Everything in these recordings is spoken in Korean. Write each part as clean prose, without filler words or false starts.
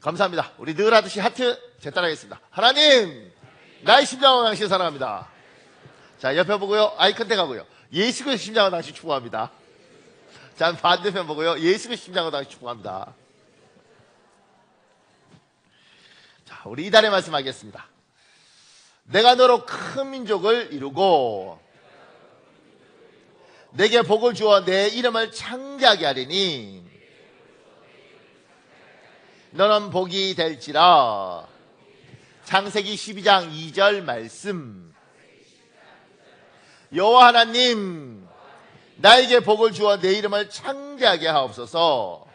감사합니다. 우리 늘 하듯이 하트 재따라하겠습니다. 하나님, 나의 심장과 당신 사랑합니다. 자, 옆에 보고요. 아이 컨택 하고요. 예수 그리스도의 심장과 당신 축복합니다. 자, 반대편 보고요. 예수 그리스도의 심장과 당신 축복합니다. 자, 우리 이달의 말씀하겠습니다. 내가 너로 큰 민족을 이루고 내게 복을 주어 내 이름을 창대하게 하리니 너는 복이 될지라. 창세기 12장 2절 말씀. 여호와 하나님, 나에게 복을 주어 내 이름을 창대하게 하옵소서.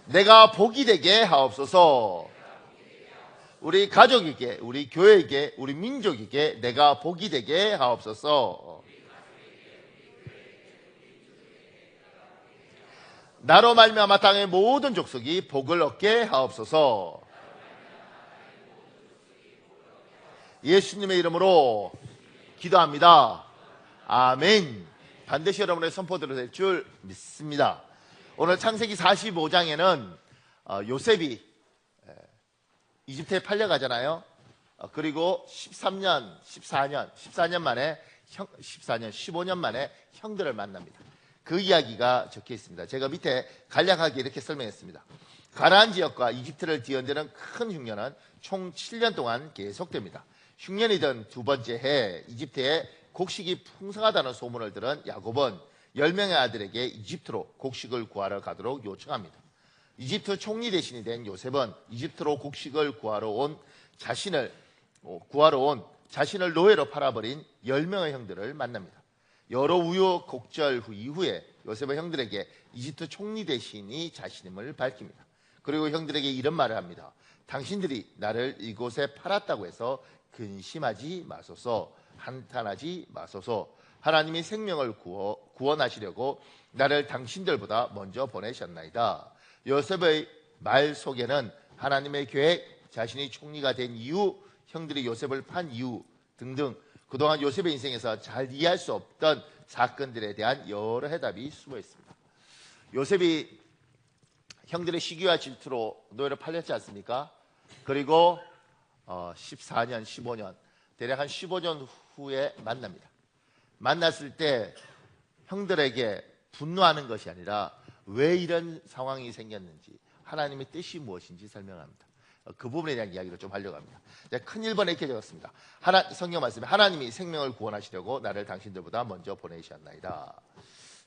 내가 복이 되게 하옵소서. 우리 가족에게, 우리 교회에게, 우리 민족에게 내가 복이 되게 하옵소서. 나로 말미암아 땅의 모든 족속이 복을 얻게 하옵소서. 예수님의 이름으로 기도합니다. 아멘. 반드시 여러분의 선포대로 될 줄 믿습니다. 오늘 창세기 45장에는 요셉이 이집트에 팔려가잖아요. 그리고 14년 만에 15년 만에 형들을 만납니다. 그 이야기가 적혀 있습니다. 제가 밑에 간략하게 이렇게 설명했습니다. 가나안 지역과 이집트를 뒤흔드는 큰 흉년은 총 7년 동안 계속됩니다. 흉년이 든 두 번째 해 이집트에 곡식이 풍성하다는 소문을 들은 야곱은 10명의 아들에게 이집트로 곡식을 구하러 가도록 요청합니다. 이집트 총리 대신이 된 요셉은 이집트로 곡식을 구하러 온 자신을 노예로 팔아버린 10명의 형들을 만납니다. 여러 우여곡절 이후에 요셉의 형들에게 이집트 총리 대신이 자신임을 밝힙니다. 그리고 형들에게 이런 말을 합니다. 당신들이 나를 이곳에 팔았다고 해서 근심하지 마소서, 한탄하지 마소서. 하나님이 생명을 구원하시려고 나를 당신들보다 먼저 보내셨나이다. 요셉의 말 속에는 하나님의 계획, 자신이 총리가 된 이유, 형들이 요셉을 판 이유 등등 그동안 요셉의 인생에서 잘 이해할 수 없던 사건들에 대한 여러 해답이 숨어 있습니다. 요셉이 형들의 시기와 질투로 노예로 팔렸지 않습니까? 그리고 14년, 15년, 대략 한 15년 후에 만납니다. 만났을 때 형들에게 분노하는 것이 아니라 왜 이런 상황이 생겼는지, 하나님의 뜻이 무엇인지 설명합니다. 그 부분에 대한 이야기를 좀 하려고 합니다. 큰 1번에 이렇게 적었습니다. 성경 말씀에 하나님이 생명을 구원하시려고 나를 당신들보다 먼저 보내셨나이다.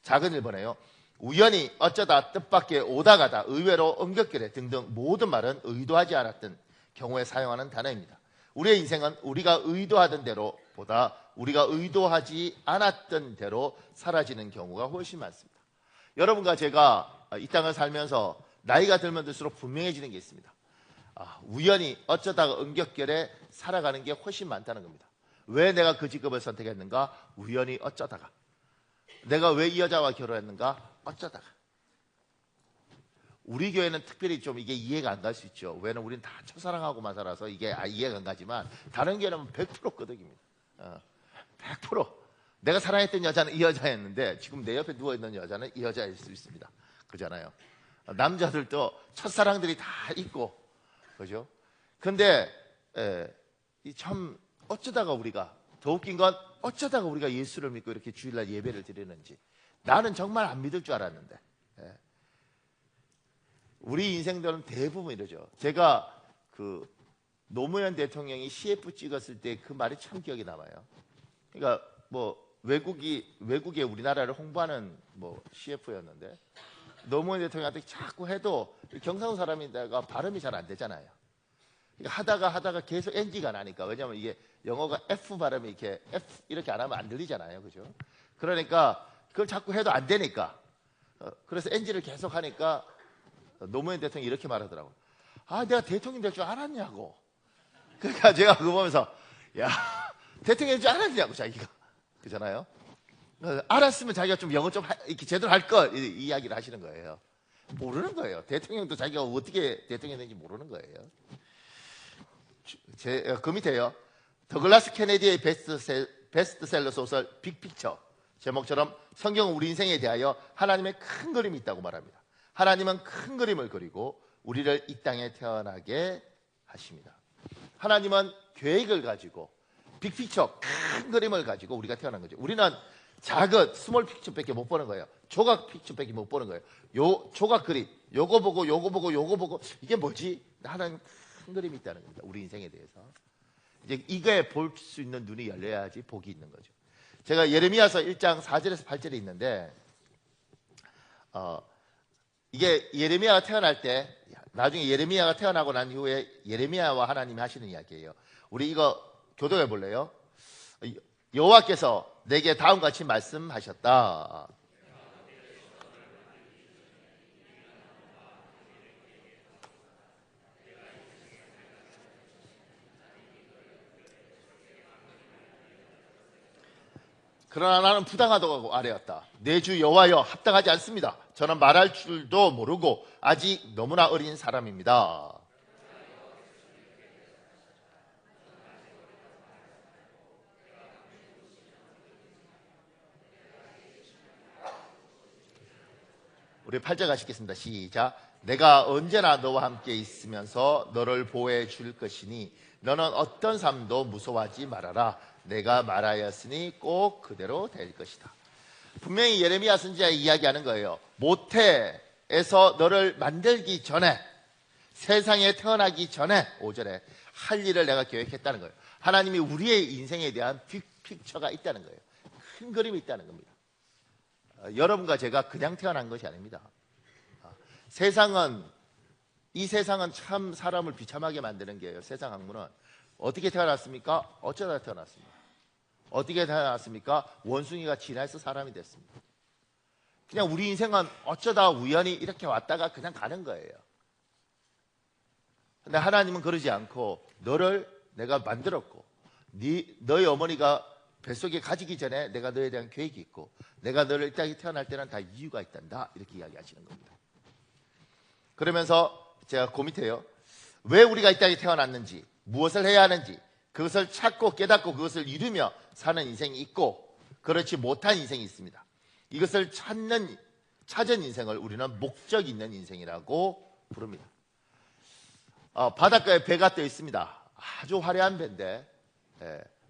작은 1번에요. 우연히, 어쩌다, 뜻밖의, 오다가다, 의외로, 엄격결에 등등 모든 말은 의도하지 않았던 경우에 사용하는 단어입니다. 우리의 인생은 우리가 의도하던 대로보다 우리가 의도하지 않았던 대로 사라지는 경우가 훨씬 많습니다. 여러분과 제가 이 땅을 살면서 나이가 들면 들수록 분명해지는 게 있습니다. 우연히 어쩌다가 엄격결에 살아가는 게 훨씬 많다는 겁니다. 왜 내가 그 직업을 선택했는가? 우연히 어쩌다가. 내가 왜 이 여자와 결혼했는가? 어쩌다가. 우리 교회는 특별히 좀 이게 이해가 안 갈 수 있죠. 왜냐면 우리는 다 첫사랑하고만 살아서 이게 이해가 안 가지만 다른 교회는 100% 끄덕입니다. 100%. 내가 사랑했던 여자는 이 여자였는데 지금 내 옆에 누워있는 여자는 이 여자일 수 있습니다. 그렇잖아요. 남자들도 첫사랑들이 다 있고, 그죠? 근데 참 어쩌다가 우리가, 더 웃긴 건 어쩌다가 우리가 예수를 믿고 이렇게 주일날 예배를 드리는지. 나는 정말 안 믿을 줄 알았는데 우리 인생들은 대부분 이러죠. 제가 그 노무현 대통령이 CF 찍었을 때 그 말이 참 기억에 남아요. 그러니까 뭐 외국에 우리나라를 홍보하는 뭐 CF였는데 노무현 대통령한테 자꾸 해도 경상도 사람인데가 발음이 잘 안 되잖아요. 그러니까 하다가 계속 NG가 나니까. 왜냐하면 이게 영어가 F 발음이 이렇게 안 하면 안 들리잖아요. 그죠? 그러니까 그걸 자꾸 해도 안 되니까. 그래서 NG를 계속 하니까 노무현 대통령이 이렇게 말하더라고요. 내가 대통령 될 줄 알았냐고. 그러니까 제가 그거 보면서 야, 대통령 될 줄 알았냐고 자기가. 그잖아요. 알았으면 자기가 좀 영어 좀 이렇게 제대로 할 걸 이 이야기를 하시는 거예요. 모르는 거예요. 대통령도 자기가 어떻게 대통령이 되는지 모르는 거예요. 그 밑에요. 더글라스 케네디의 베스트셀러 소설 빅픽처 제목처럼 성경은 우리 인생에 대하여 하나님의 큰 그림이 있다고 말합니다. 하나님은 큰 그림을 그리고 우리를 이 땅에 태어나게 하십니다. 하나님은 계획을 가지고 빅픽처, 큰 그림을 가지고 우리가 태어난 거죠. 우리는 작은 스몰 픽처밖에 못 보는 거예요. 조각 픽처밖에 못 보는 거예요. 요 조각 그림, 요거 보고 요거 보고 요거 보고 이게 뭐지? 하나님 큰 그림이 있다는 겁니다. 우리 인생에 대해서. 이제 이거에 볼 수 있는 눈이 열려야지 복이 있는 거죠. 제가 예레미야서 1장 4절에서 8절에 있는데 이게 예레미야가 태어날 때, 나중에 예레미야가 태어나고 난 이후에 예레미야와 하나님이 하시는 이야기예요. 우리 이거 교독해 볼래요? 여호와께서 내게 다음과 같이 말씀하셨다. 그러나 나는 부당하다고 아뢰었다. 내 주 여호와여, 합당하지 않습니다. 저는 말할 줄도 모르고 아직 너무나 어린 사람입니다. 우리 8절 가시겠습니다. 시작. 내가 언제나 너와 함께 있으면서 너를 보호해 줄 것이니 너는 어떤 삶도 무서워하지 말아라. 내가 말하였으니 꼭 그대로 될 것이다. 분명히 예레미야 선지자가 이야기하는 거예요. 모태에서 너를 만들기 전에, 세상에 태어나기 전에 5절에 할 일을 내가 계획했다는 거예요. 하나님이 우리의 인생에 대한 픽처가 있다는 거예요. 큰 그림이 있다는 겁니다. 여러분과 제가 그냥 태어난 것이 아닙니다. 이 세상은 참 사람을 비참하게 만드는 게예요. 세상 학문은 어떻게 태어났습니까? 어쩌다 태어났습니까? 어떻게 태어났습니까? 원숭이가 진화해서 사람이 됐습니다. 그냥 우리 인생은 어쩌다 우연히 이렇게 왔다가 그냥 가는 거예요. 근데 하나님은 그러지 않고 너를 내가 만들었고 너희 어머니가 뱃속에 가지기 전에 내가 너에 대한 계획이 있고 내가 너를 이 땅에 태어날 때는 다 이유가 있단다. 이렇게 이야기하시는 겁니다. 그러면서 제가 그 밑에요. 왜 우리가 이 땅에 태어났는지, 무엇을 해야 하는지, 그것을 찾고 깨닫고 그것을 이루며 사는 인생이 있고 그렇지 못한 인생이 있습니다. 이것을 찾은 인생을 우리는 목적 있는 인생이라고 부릅니다. 바닷가에 배가 떠 있습니다. 아주 화려한 배인데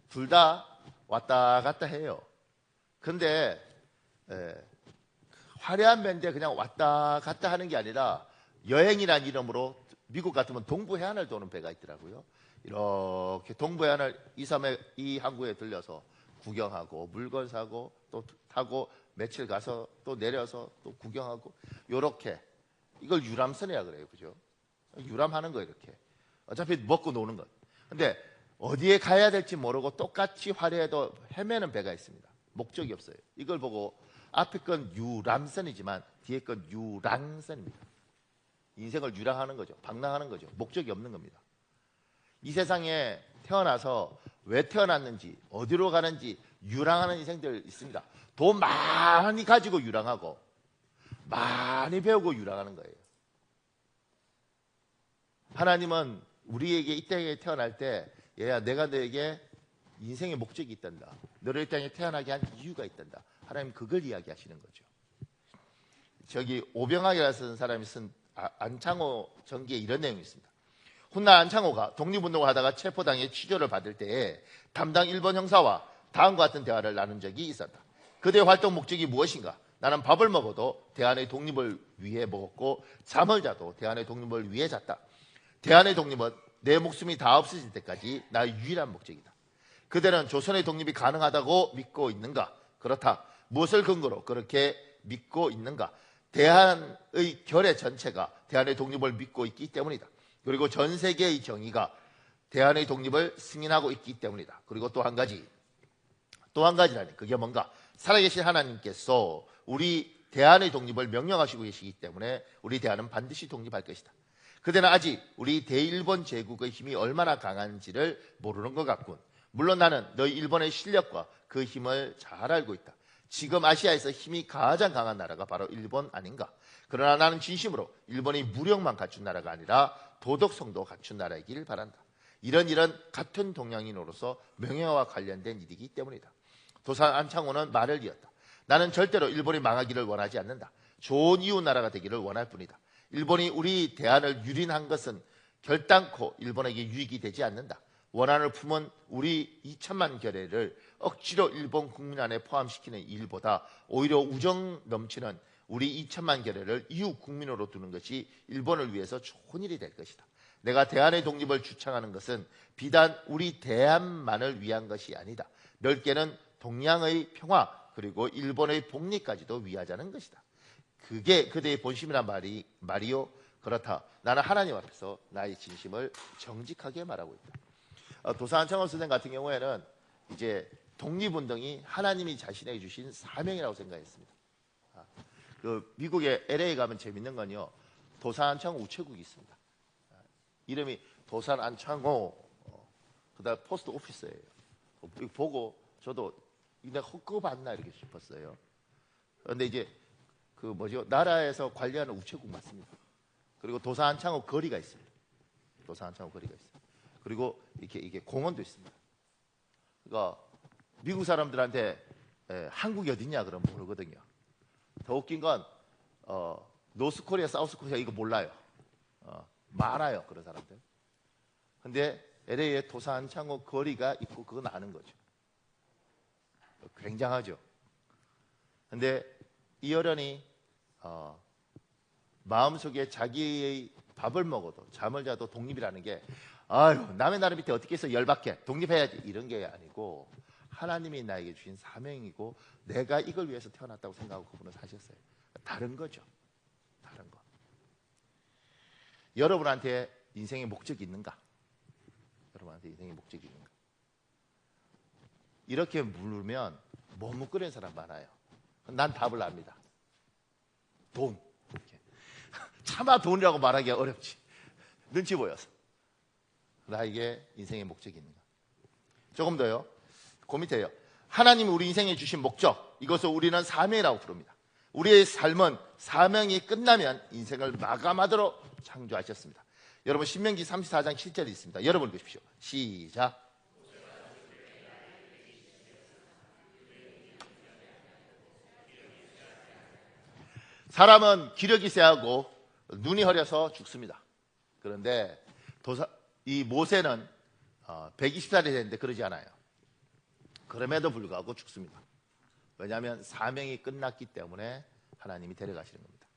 둘 다 왔다 갔다 해요. 근데 화려한 배인데 그냥 왔다 갔다 하는 게 아니라 여행이라는 이름으로 미국 같으면 동부 해안을 도는 배가 있더라고요. 이렇게 동부 해안을 이 항구에 들려서 구경하고 물건 사고 또 타고 며칠 가서 또 내려서 또 구경하고 요렇게 이걸 유람선이라 그래요. 그죠? 유람하는 거 이렇게. 어차피 먹고 노는 것. 근데 어디에 가야 될지 모르고 똑같이 화려해도 헤매는 배가 있습니다. 목적이 없어요. 이걸 보고 앞에 건 유람선이지만 뒤에 건 유랑선입니다. 인생을 유랑하는 거죠. 방랑하는 거죠. 목적이 없는 겁니다. 이 세상에 태어나서 왜 태어났는지 어디로 가는지 유랑하는 인생들 있습니다. 돈 많이 가지고 유랑하고 많이 배우고 유랑하는 거예요. 하나님은 우리에게 이 땅에 태어날 때 얘야 내가 너에게 인생의 목적이 있단다. 너를 이 땅에 태어나게 한 이유가 있단다. 하나님 그걸 이야기하시는 거죠. 저기 오병학이라는 쓰는 사람이 쓴 안창호 전기에 이런 내용이 있습니다. 훗날 안창호가 독립운동을 하다가 체포당해 취조를 받을 때에 담당 일본 형사와 다음과 같은 대화를 나눈 적이 있었다. 그대의 활동 목적이 무엇인가? 나는 밥을 먹어도 대한의 독립을 위해 먹었고 잠을 자도 대한의 독립을 위해 잤다. 대한의 독립은 내 목숨이 다 없어질 때까지 나의 유일한 목적이다. 그대는 조선의 독립이 가능하다고 믿고 있는가? 그렇다. 무엇을 근거로 그렇게 믿고 있는가? 대한의 결의 전체가 대한의 독립을 믿고 있기 때문이다. 그리고 전 세계의 정의가 대한의 독립을 승인하고 있기 때문이다. 그리고 또 한 가지라니 그게 뭔가? 살아계신 하나님께서 우리 대한의 독립을 명령하시고 계시기 때문에 우리 대한은 반드시 독립할 것이다. 그대는 아직 우리 대일본 제국의 힘이 얼마나 강한지를 모르는 것 같군. 물론 나는 너희 일본의 실력과 그 힘을 잘 알고 있다. 지금 아시아에서 힘이 가장 강한 나라가 바로 일본 아닌가? 그러나 나는 진심으로 일본이 무력만 갖춘 나라가 아니라 도덕성도 갖춘 나라이길 바란다. 이런 같은 동양인으로서 명예와 관련된 일이기 때문이다. 도산 안창호는 말을 이었다. 나는 절대로 일본이 망하기를 원하지 않는다. 좋은 이웃 나라가 되기를 원할 뿐이다. 일본이 우리 대안을 유린한 것은 결단코 일본에게 유익이 되지 않는다. 원한을 품은 우리 2천만 결의를 억지로 일본 국민 안에 포함시키는 일보다 오히려 우정 넘치는 우리 2천만 결의를 이웃 국민으로 두는 것이 일본을 위해서 좋은 일이 될 것이다. 내가 대한의 독립을 주창하는 것은 비단 우리 대한만을 위한 것이 아니다. 넓게는 동양의 평화 그리고 일본의 복리까지도 위하자는 것이다. 그게 그대의 본심이란 말이요. 그렇다. 나는 하나님 앞에서 나의 진심을 정직하게 말하고 있다. 도산 안창호 선생 같은 경우에는 이제 독립운동이 하나님이 자신에게 주신 사명이라고 생각했습니다. 그 미국의 LA 가면 재밌는 건요. 도산 안창호 우체국이 있습니다. 이름이 도산 안창호 그다음 포스트 오피스예요. 이거 보고 저도 내가 헛거 봤나 이렇게 싶었어요. 그런데 이제 그 뭐죠? 나라에서 관리하는 우체국 맞습니다. 그리고 도산 안창호 거리가 있습니다. 도산 안창호 거리가 있어요. 그리고 이게 공원도 있습니다. 그러니까 미국 사람들한테 한국이 어딨냐 그러면 모르거든요. 더 웃긴 건 노스코리아, 사우스코리아 이거 몰라요. 많아요 그런 사람들. 근데 LA에 도산 안창호 거리가 있고 그건 아는 거죠. 굉장하죠. 근데 이 어른이 마음속에 자기의 밥을 먹어도 잠을 자도 독립이라는 게 아유 남의 나라 밑에 어떻게 해서 열받게 독립해야지 이런 게 아니고 하나님이 나에게 주신 사명이고 내가 이걸 위해서 태어났다고 생각하고 그분은 사셨어요. 다른 거죠. 다른 거. 여러분한테 인생의 목적이 있는가? 여러분한테 인생의 목적이 있는가? 이렇게 물으면 머뭇거리는 사람 많아요. 난 답을 압니다. 돈. 이렇게. 차마 돈이라고 말하기가 어렵지. 눈치 보여서. 나에게 인생의 목적이 있는가? 조금 더요. 그 밑에요. 하나님이 우리 인생에 주신 목적, 이것을 우리는 사명이라고 부릅니다. 우리의 삶은 사명이 끝나면 인생을 마감하도록 창조하셨습니다. 여러분 신명기 34장 7절에 있습니다. 여러분 보십시오. 시작. 사람은 기력이 세하고 눈이 흐려서 죽습니다. 그런데 이 모세는 120살이 됐는데 그러지 않아요. 그럼에도 불구하고 죽습니다. 왜냐하면 사명이 끝났기 때문에 하나님이 데려가시는 겁니다.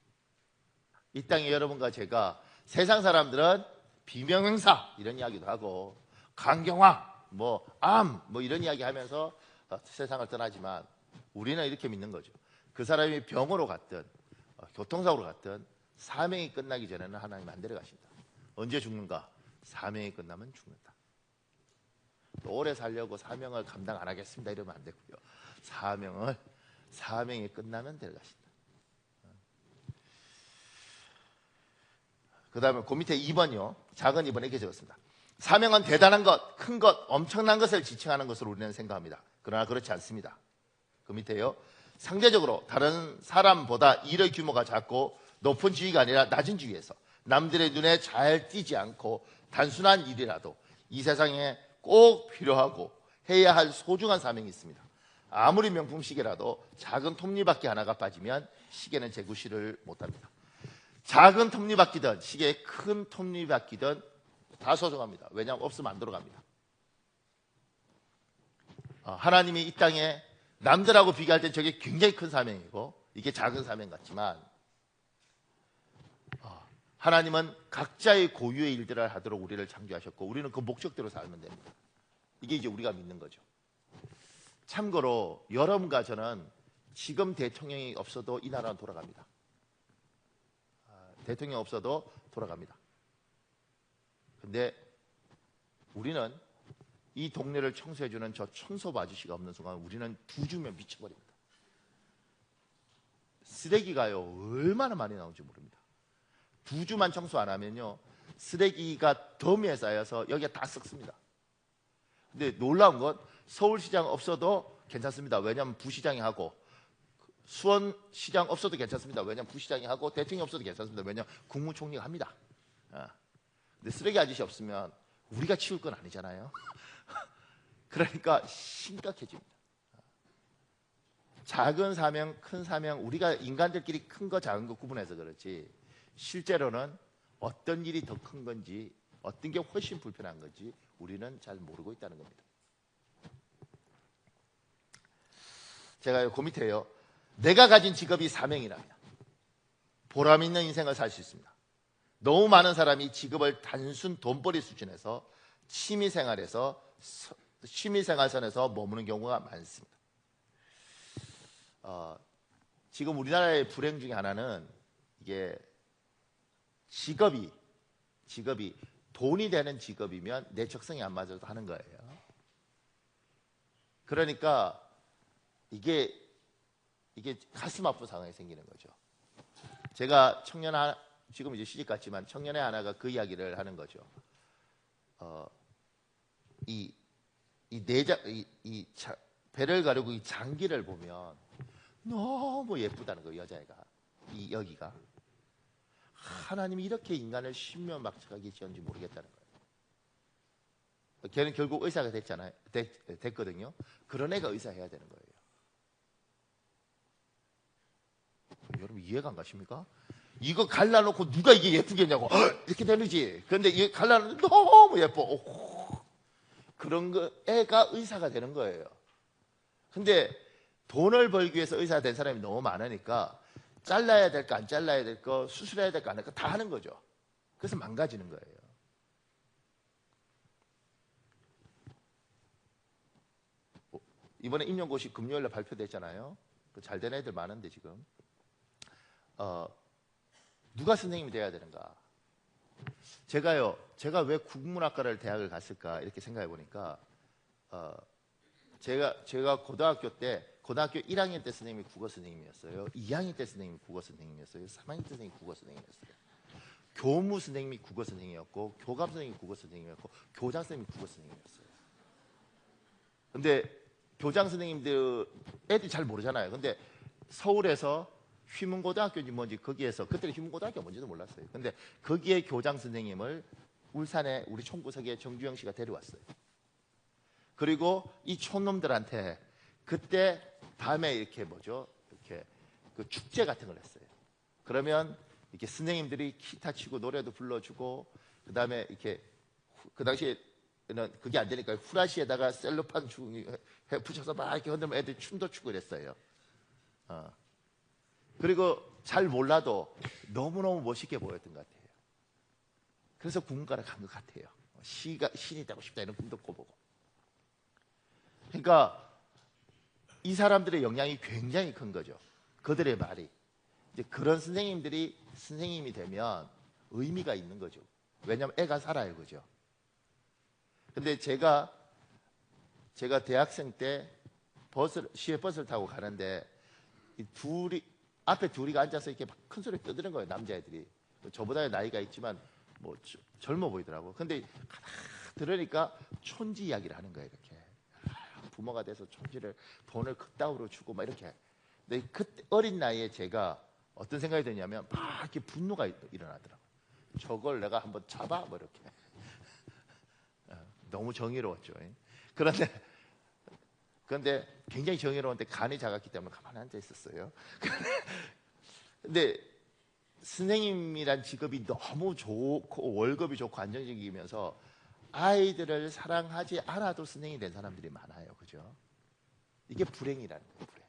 이 땅에 여러분과 제가 세상 사람들은 비명행사 이런 이야기도 하고 강경화 암 이런 이야기 하면서 세상을 떠나지만 우리는 이렇게 믿는 거죠. 그 사람이 병으로 갔든 교통사고로 갔든 사명이 끝나기 전에는 하나님 안 데려가신다. 언제 죽는가? 사명이 끝나면 죽는다. 또 오래 살려고 사명을 감당 안 하겠습니다 이러면 안 되고요. 사명이 끝나면 데려가신다. 그 다음에 그 밑에 2번이요. 작은 2번에 이렇게 적었습니다. 사명은 대단한 것, 큰 것, 엄청난 것을 지칭하는 것으로 우리는 생각합니다. 그러나 그렇지 않습니다. 그 밑에요. 상대적으로 다른 사람보다 일의 규모가 작고 높은 지위가 아니라 낮은 지위에서 남들의 눈에 잘 띄지 않고 단순한 일이라도 이 세상에 꼭 필요하고 해야 할 소중한 사명이 있습니다. 아무리 명품 시계라도 작은 톱니바퀴 하나가 빠지면 시계는 재구시를 못합니다. 작은 톱니바퀴든 시계의 큰 톱니바퀴든 다 소중합니다. 왜냐하면 없으면 안 돌아갑니다. 하나님이 이 땅에 남들하고 비교할 때 저게 굉장히 큰 사명이고 이게 작은 사명 같지만 하나님은 각자의 고유의 일들을 하도록 우리를 창조하셨고 우리는 그 목적대로 살면 됩니다. 이게 이제 우리가 믿는 거죠. 참고로 여러분과 저는 지금 대통령이 없어도 이 나라는 돌아갑니다. 대통령 없어도 돌아갑니다. 근데 우리는 이 동네를 청소해주는 저 청소부 아저씨가 없는 순간 우리는 두 주면 미쳐버립니다. 쓰레기가요 얼마나 많이 나오는지 모릅니다. 두 주만 청소 안 하면요 쓰레기가 더미에 쌓여서 여기가 다 썩습니다. 근데 놀라운 건 서울시장 없어도 괜찮습니다. 왜냐하면 부시장이 하고 수원시장 없어도 괜찮습니다. 왜냐하면 부시장이 하고 대통령 없어도 괜찮습니다. 왜냐하면 국무총리가 합니다. 근데 쓰레기 아저씨 없으면 우리가 치울 건 아니잖아요. 그러니까 심각해집니다. 작은 사명, 큰 사명, 우리가 인간들끼리 큰 거 작은 거 구분해서 그렇지 실제로는 어떤 일이 더 큰 건지 어떤 게 훨씬 불편한 건지 우리는 잘 모르고 있다는 겁니다. 제가 그 밑에요. 내가 가진 직업이 사명이라면 보람 있는 인생을 살 수 있습니다. 너무 많은 사람이 직업을 단순 돈벌이 수준에서 취미생활선에서 머무는 경우가 많습니다. 지금 우리나라의 불행 중에 하나는 이게 직업이 돈이 되는 직업이면 내 적성에 안 맞아도 하는 거예요. 그러니까 이게 가슴 아픈 상황이 생기는 거죠. 제가 지금 이제 시집 갔지만 청년의 하나가 그 이야기를 하는 거죠. 배를 가르고 이 장기를 보면 너무 예쁘다는 거예요. 여자애가 여기가 하나님이 이렇게 인간을 신묘막측하게 지었는지 모르겠다는 거예요. 걔는 결국 의사가 됐거든요. 그런 애가 의사해야 되는 거예요. 여러분 이해가 안 가십니까? 이거 갈라놓고 누가 이게 예쁘겠냐고 이렇게 되는지. 그런데 이게 갈라놓는데 너무 예뻐. 그런 거 애가 의사가 되는 거예요. 근데 돈을 벌기 위해서 의사가 된 사람이 너무 많으니까 잘라야 될 거 안 잘라야 될 거 수술해야 될 거 안 할 거 다 하는 거죠. 그래서 망가지는 거예요. 이번에 임용고시 금요일에 발표됐잖아요. 잘 된 애들 많은데 지금 누가 선생님이 돼야 되는가? 제가 왜 국문학과를 대학을 갔을까 이렇게 생각해 보니까 제가 고등학교 1학년 때 선생님이 국어 선생님이었어요. 2학년 때 선생님이 국어 선생님이었어요. 3학년 때 선생님이 국어 선생님이었어요. 교무 선생님이 국어 선생님이었고 교감 선생님이 국어 선생님이었고 교장 선생님이 국어 선생님이었어요. 근데 교장 선생님들 애들이 잘 모르잖아요. 근데 서울에서 휘문고등학교인지 뭔지 거기에서 그때는 휘문고등학교가 뭔지도 몰랐어요. 근데 거기에 교장 선생님을 울산에 우리 총구석에 정주영 씨가 데려왔어요. 그리고 이 촌놈들한테 그때 밤에 이렇게 그 축제 같은 걸 했어요. 그러면 이렇게 선생님들이 기타 치고 노래도 불러주고 그다음에 이렇게 그 당시에는 그게 안 되니까 후라시에다가 셀로판 붙여서 막 이렇게 흔들면 애들이 춤도 추고 그랬어요. 그리고 잘 몰라도 너무너무 멋있게 보였던 것 같아요. 그래서 국문과를 간 것 같아요. 신이 되고 싶다 이런 꿈도 꿔보고. 그러니까 이 사람들의 영향이 굉장히 큰 거죠. 그들의 말이. 이제 그런 선생님들이 선생님이 되면 의미가 있는 거죠. 왜냐하면 애가 살아요. 그죠? 근데 제가 대학생 때 시외버스를 타고 가는데 앞에 둘이 앉아서 이렇게 막 큰 소리 떠드는 거예요. 남자애들이. 저보다 나이가 있지만 뭐 젊어 보이더라고. 근데 들으니까 촌지 이야기를 하는 거예요. 이렇게. 부모가 돼서 촌지를 돈을 그따위로 주고 막 이렇게. 근데 그때 어린 나이에 제가 어떤 생각이 드냐면 막 이렇게 분노가 일어나더라고요. 저걸 내가 한번 잡아? 뭐 이렇게. 너무 정의로웠죠. 그런데 굉장히 정의로운데 간이 작았기 때문에 가만히 앉아 있었어요. 근데 선생님이란 직업이 너무 좋고 월급이 좋고 안정적이면서 아이들을 사랑하지 않아도 선생님이 된 사람들이 많아요. 그죠? 이게 불행이라는 거예요. 불행.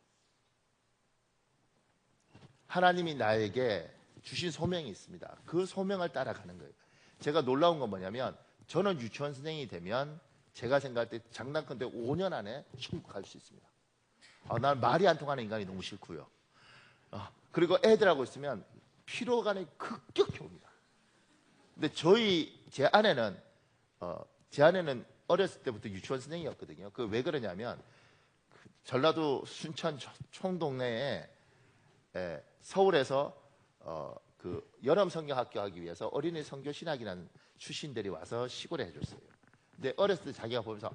하나님이 나에게 주신 소명이 있습니다. 그 소명을 따라가는 거예요. 제가 놀라운 건 뭐냐면 저는 유치원 선생님이 되면 제가 생각할 때 장난컨대 5년 안에 천국 갈 수 있습니다. 난 말이 안 통하는 인간이 너무 싫고요. 그리고 애들하고 있으면 피로감이 급격히 옵니다. 근데 제 아내는 어렸을 때부터 유치원 선생님이었거든요. 그 왜 그러냐면 전라도 순천 총동네에 서울에서 그 여름 성경학교 하기 위해서 어린이 성교 신학이라는 출신들이 와서 시골에 해줬어요. 근데 어렸을 때 자기가 보면서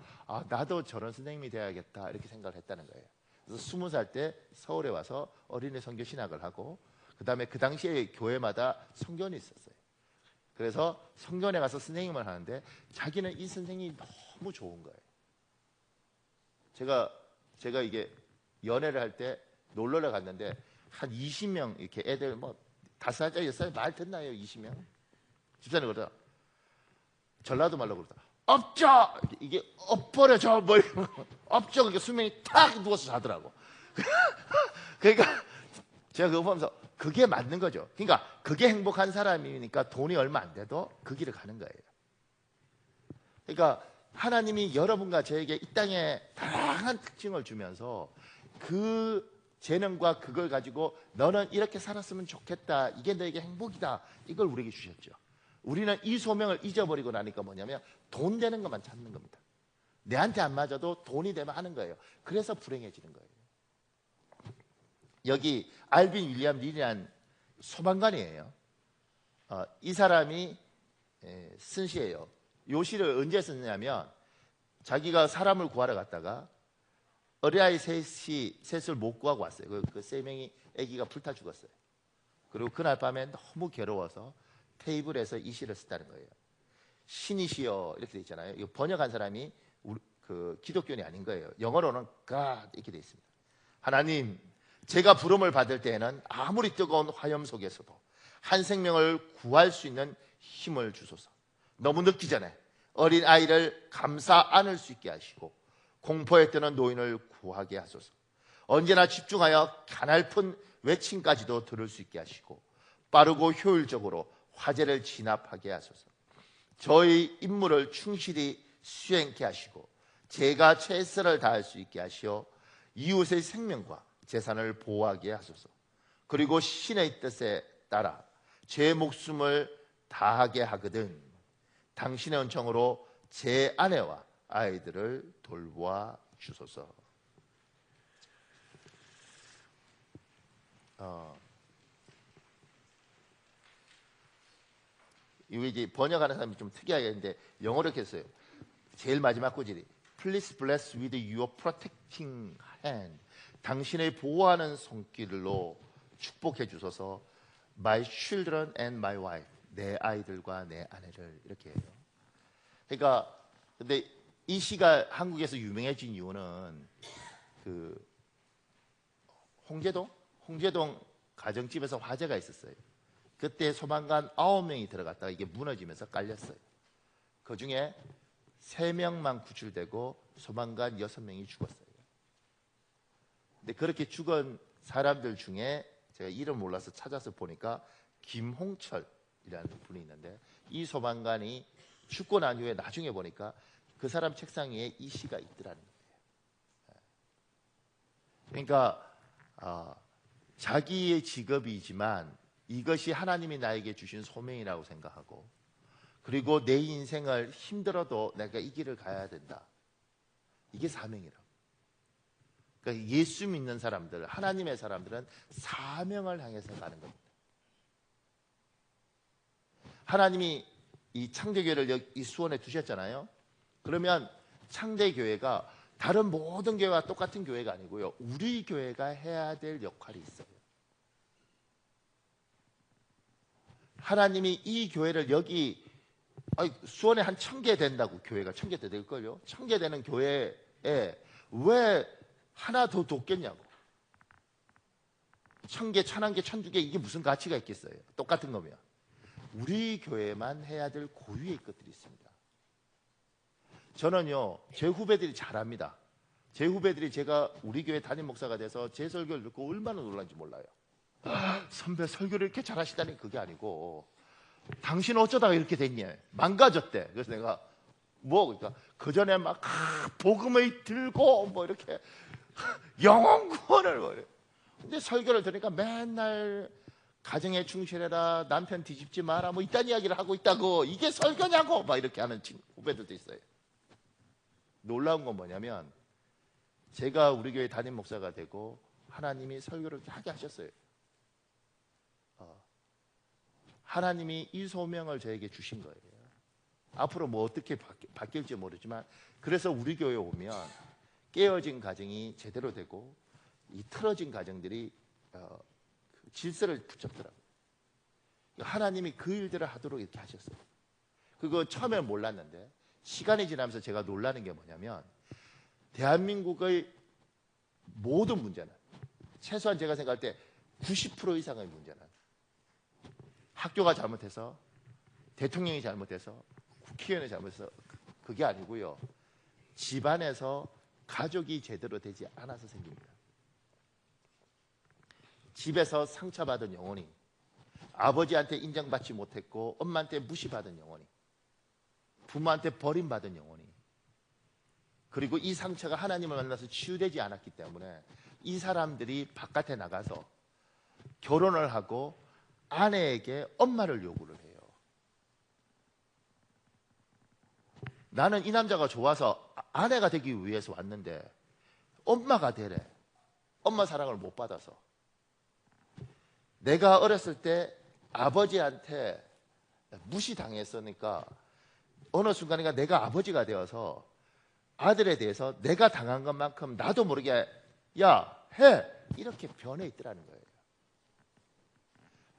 나도 저런 선생님이 돼야겠다 이렇게 생각을 했다는 거예요. 그래서 20살 때 서울에 와서 어린이 성교 신학을 하고 그다음에 그 당시에 교회마다 성견이 있었어요. 그래서 성견에 가서 선생님을 하는데 자기는 이 선생님이 너무 좋은 거예요. 제가 이게 연애를 할 때 놀러를 갔는데 한 20명 이렇게 애들 뭐 5살짜리 6살 말 듣나요? 20명. 집사님 그러다 전라도 말로 그러다 업죠! 이게 엎버려져 뭐 업죠. 그러니까 수명이 탁 누워서 자더라고. 그러니까 제가 그거 보면서 그게 맞는 거죠. 그러니까 그게 행복한 사람이니까 돈이 얼마 안 돼도 그 길을 가는 거예요. 그러니까 하나님이 여러분과 저에게 이 땅에 다양한 특징을 주면서 그 재능과 그걸 가지고 너는 이렇게 살았으면 좋겠다, 이게 너에게 행복이다, 이걸 우리에게 주셨죠. 우리는 이 소명을 잊어버리고 나니까 뭐냐면 돈 되는 것만 찾는 겁니다. 내한테 안 맞아도 돈이 되면 하는 거예요. 그래서 불행해지는 거예요. 여기 알빈 윌리엄 릴이라는 소방관이에요. 이 사람이 쓴 시예요. 요 시를 언제 썼냐면 자기가 사람을 구하러 갔다가 어린아이 셋을 못 구하고 왔어요. 그 세 명이 아기가 불타 죽었어요. 그리고 그날 밤에 너무 괴로워서 테이블에서 이 시를 썼다는 거예요. 신이시여 이렇게 돼 있잖아요. 이거 번역한 사람이 그 기독교인이 아닌 거예요. 영어로는 God 이렇게 돼 있습니다. 하나님, 제가 부름을 받을 때에는 아무리 뜨거운 화염 속에서도 한 생명을 구할 수 있는 힘을 주소서. 너무 늦기 전에 어린 아이를 감싸 안을 수 있게 하시고 공포에 뜨는 노인을 구하게 하소서. 언제나 집중하여 가냘픈 외침까지도 들을 수 있게 하시고 빠르고 효율적으로 화제를 진압하게 하소서. 저희 임무를 충실히 수행케 하시고 제가 최선을 다할 수 있게 하시어 이웃의 생명과 재산을 보호하게 하소서. 그리고 신의 뜻에 따라 제 목숨을 다하게 하거든 당신의 은총으로 제 아내와 아이들을 돌보아 주소서. 이거 이제 번역하는 사람이 좀 특이하게 했는데 영어로 이렇게 했어요. 제일 마지막 구절이 Please bless with your protecting hand. 당신의 보호하는 손길로 축복해 주소서. My children and my wife. 내 아이들과 내 아내를 이렇게 해요. 그러니까 근데 이 시가 한국에서 유명해진 이유는 그 홍제동 가정집에서 화재가 있었어요. 그때 소방관 9명이 들어갔다가 이게 무너지면서 깔렸어요. 그 중에 3명만 구출되고 소방관 6명이 죽었어요. 근데 그렇게 죽은 사람들 중에 제가 이름 몰라서 찾아서 보니까 김홍철이라는 분이 있는데 이 소방관이 죽고 난 후에 나중에 보니까 그 사람 책상 위에 이 시가 있더라는 거예요. 그러니까 자기의 직업이지만 이것이 하나님이 나에게 주신 소명이라고 생각하고 그리고 내 인생을 힘들어도 내가 이 길을 가야 된다. 이게 사명이라고. 그러니까 예수 믿는 사람들, 하나님의 사람들은 사명을 향해서 가는 겁니다. 하나님이 이 창대교회를 이 수원에 두셨잖아요. 그러면 창대교회가 다른 모든 교회와 똑같은 교회가 아니고요. 우리 교회가 해야 될 역할이 있어요. 하나님이 이 교회를 여기 수원에 한 1000개 된다고 교회가 1000개 될걸요. 1000개 되는 교회에 왜 하나 더 돕겠냐고. 1000개, 1001개, 1002개 이게 무슨 가치가 있겠어요. 똑같은 거면. 우리 교회만 해야 될 고유의 것들이 있습니다. 저는요 제 후배들이 잘합니다. 제 후배들이 제가 우리 교회 담임 목사가 돼서 제 설교를 듣고 얼마나 놀란지 몰라요. 선배 설교를 이렇게 잘하시다니 그게 아니고 당신 어쩌다가 이렇게 됐냐 망가졌대. 그래서 내가 그러니까 그 전에 막 복음을 들고 뭐 이렇게 영혼 구원을 뭐 근데 설교를 들으니까 맨날 가정에 충실해라, 남편 뒤집지 마라, 뭐 이딴 이야기를 하고 있다고. 이게 설교냐고 막 이렇게 하는 후배들도 있어요. 놀라운 건 뭐냐면 제가 우리 교회 담임 목사가 되고 하나님이 설교를 하게 하셨어요. 하나님이 이 소명을 저에게 주신 거예요. 앞으로 뭐 어떻게 바뀔지 모르지만 그래서 우리 교회에 오면 깨어진 가정이 제대로 되고 이 틀어진 가정들이 질서를 붙잡더라고요. 하나님이 그 일들을 하도록 이렇게 하셨어요. 그거 처음에 몰랐는데 시간이 지나면서 제가 놀라는 게 뭐냐면 대한민국의 모든 문제는 최소한 제가 생각할 때 90% 이상의 문제는 학교가 잘못해서, 대통령이 잘못해서, 국회의원이 잘못해서 그게 아니고요. 집안에서 가족이 제대로 되지 않아서 생깁니다. 집에서 상처받은 영혼이, 아버지한테 인정받지 못했고 엄마한테 무시받은 영혼이, 부모한테 버림받은 영혼이, 그리고 이 상처가 하나님을 만나서 치유되지 않았기 때문에 이 사람들이 바깥에 나가서 결혼을 하고 아내에게 엄마를 요구를 해요. 나는 이 남자가 좋아서 아내가 되기 위해서 왔는데 엄마가 되래. 엄마 사랑을 못 받아서. 내가 어렸을 때 아버지한테 무시당했으니까 어느 순간인가 내가 아버지가 되어서 아들에 대해서 내가 당한 것만큼 나도 모르게 야, 해! 이렇게 변해 있더라는 거예요.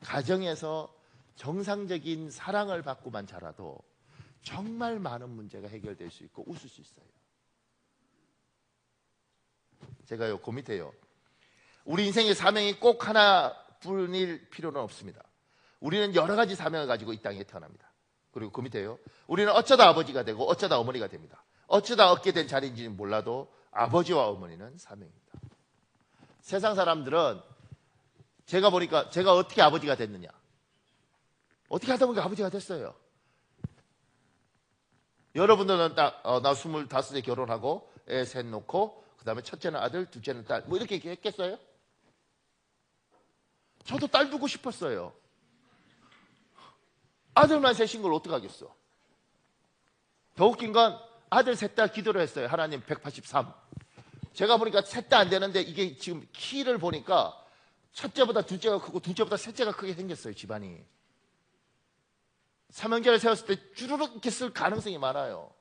가정에서 정상적인 사랑을 받고만 자라도 정말 많은 문제가 해결될 수 있고 웃을 수 있어요. 제가요, 그 밑에요. 우리 인생의 사명이 꼭 하나뿐일 필요는 없습니다. 우리는 여러 가지 사명을 가지고 이 땅에 태어납니다. 그리고 그 밑에요. 우리는 어쩌다 아버지가 되고 어쩌다 어머니가 됩니다. 어쩌다 얻게 된 자리인지는 몰라도 아버지와 어머니는 사명입니다. 세상 사람들은 제가 보니까 제가 어떻게 아버지가 됐느냐, 어떻게 하다 보니까 아버지가 됐어요. 여러분들은 딱 나 25에 결혼하고 애 셋 놓고 그 다음에 첫째는 아들, 둘째는 딸, 뭐 이렇게 했겠어요? 저도 딸 두고 싶었어요. 아들만 셋인 걸 어떡하겠어. 더 웃긴 건 아들 셋 다 기도를 했어요. 하나님 183. 제가 보니까 셋 다 안 되는데 이게 지금 키를 보니까 첫째보다 둘째가 크고 둘째보다 셋째가 크게 생겼어요. 집안이. 삼형제를 세웠을 때 주르륵 이렇게 쓸 가능성이 많아요.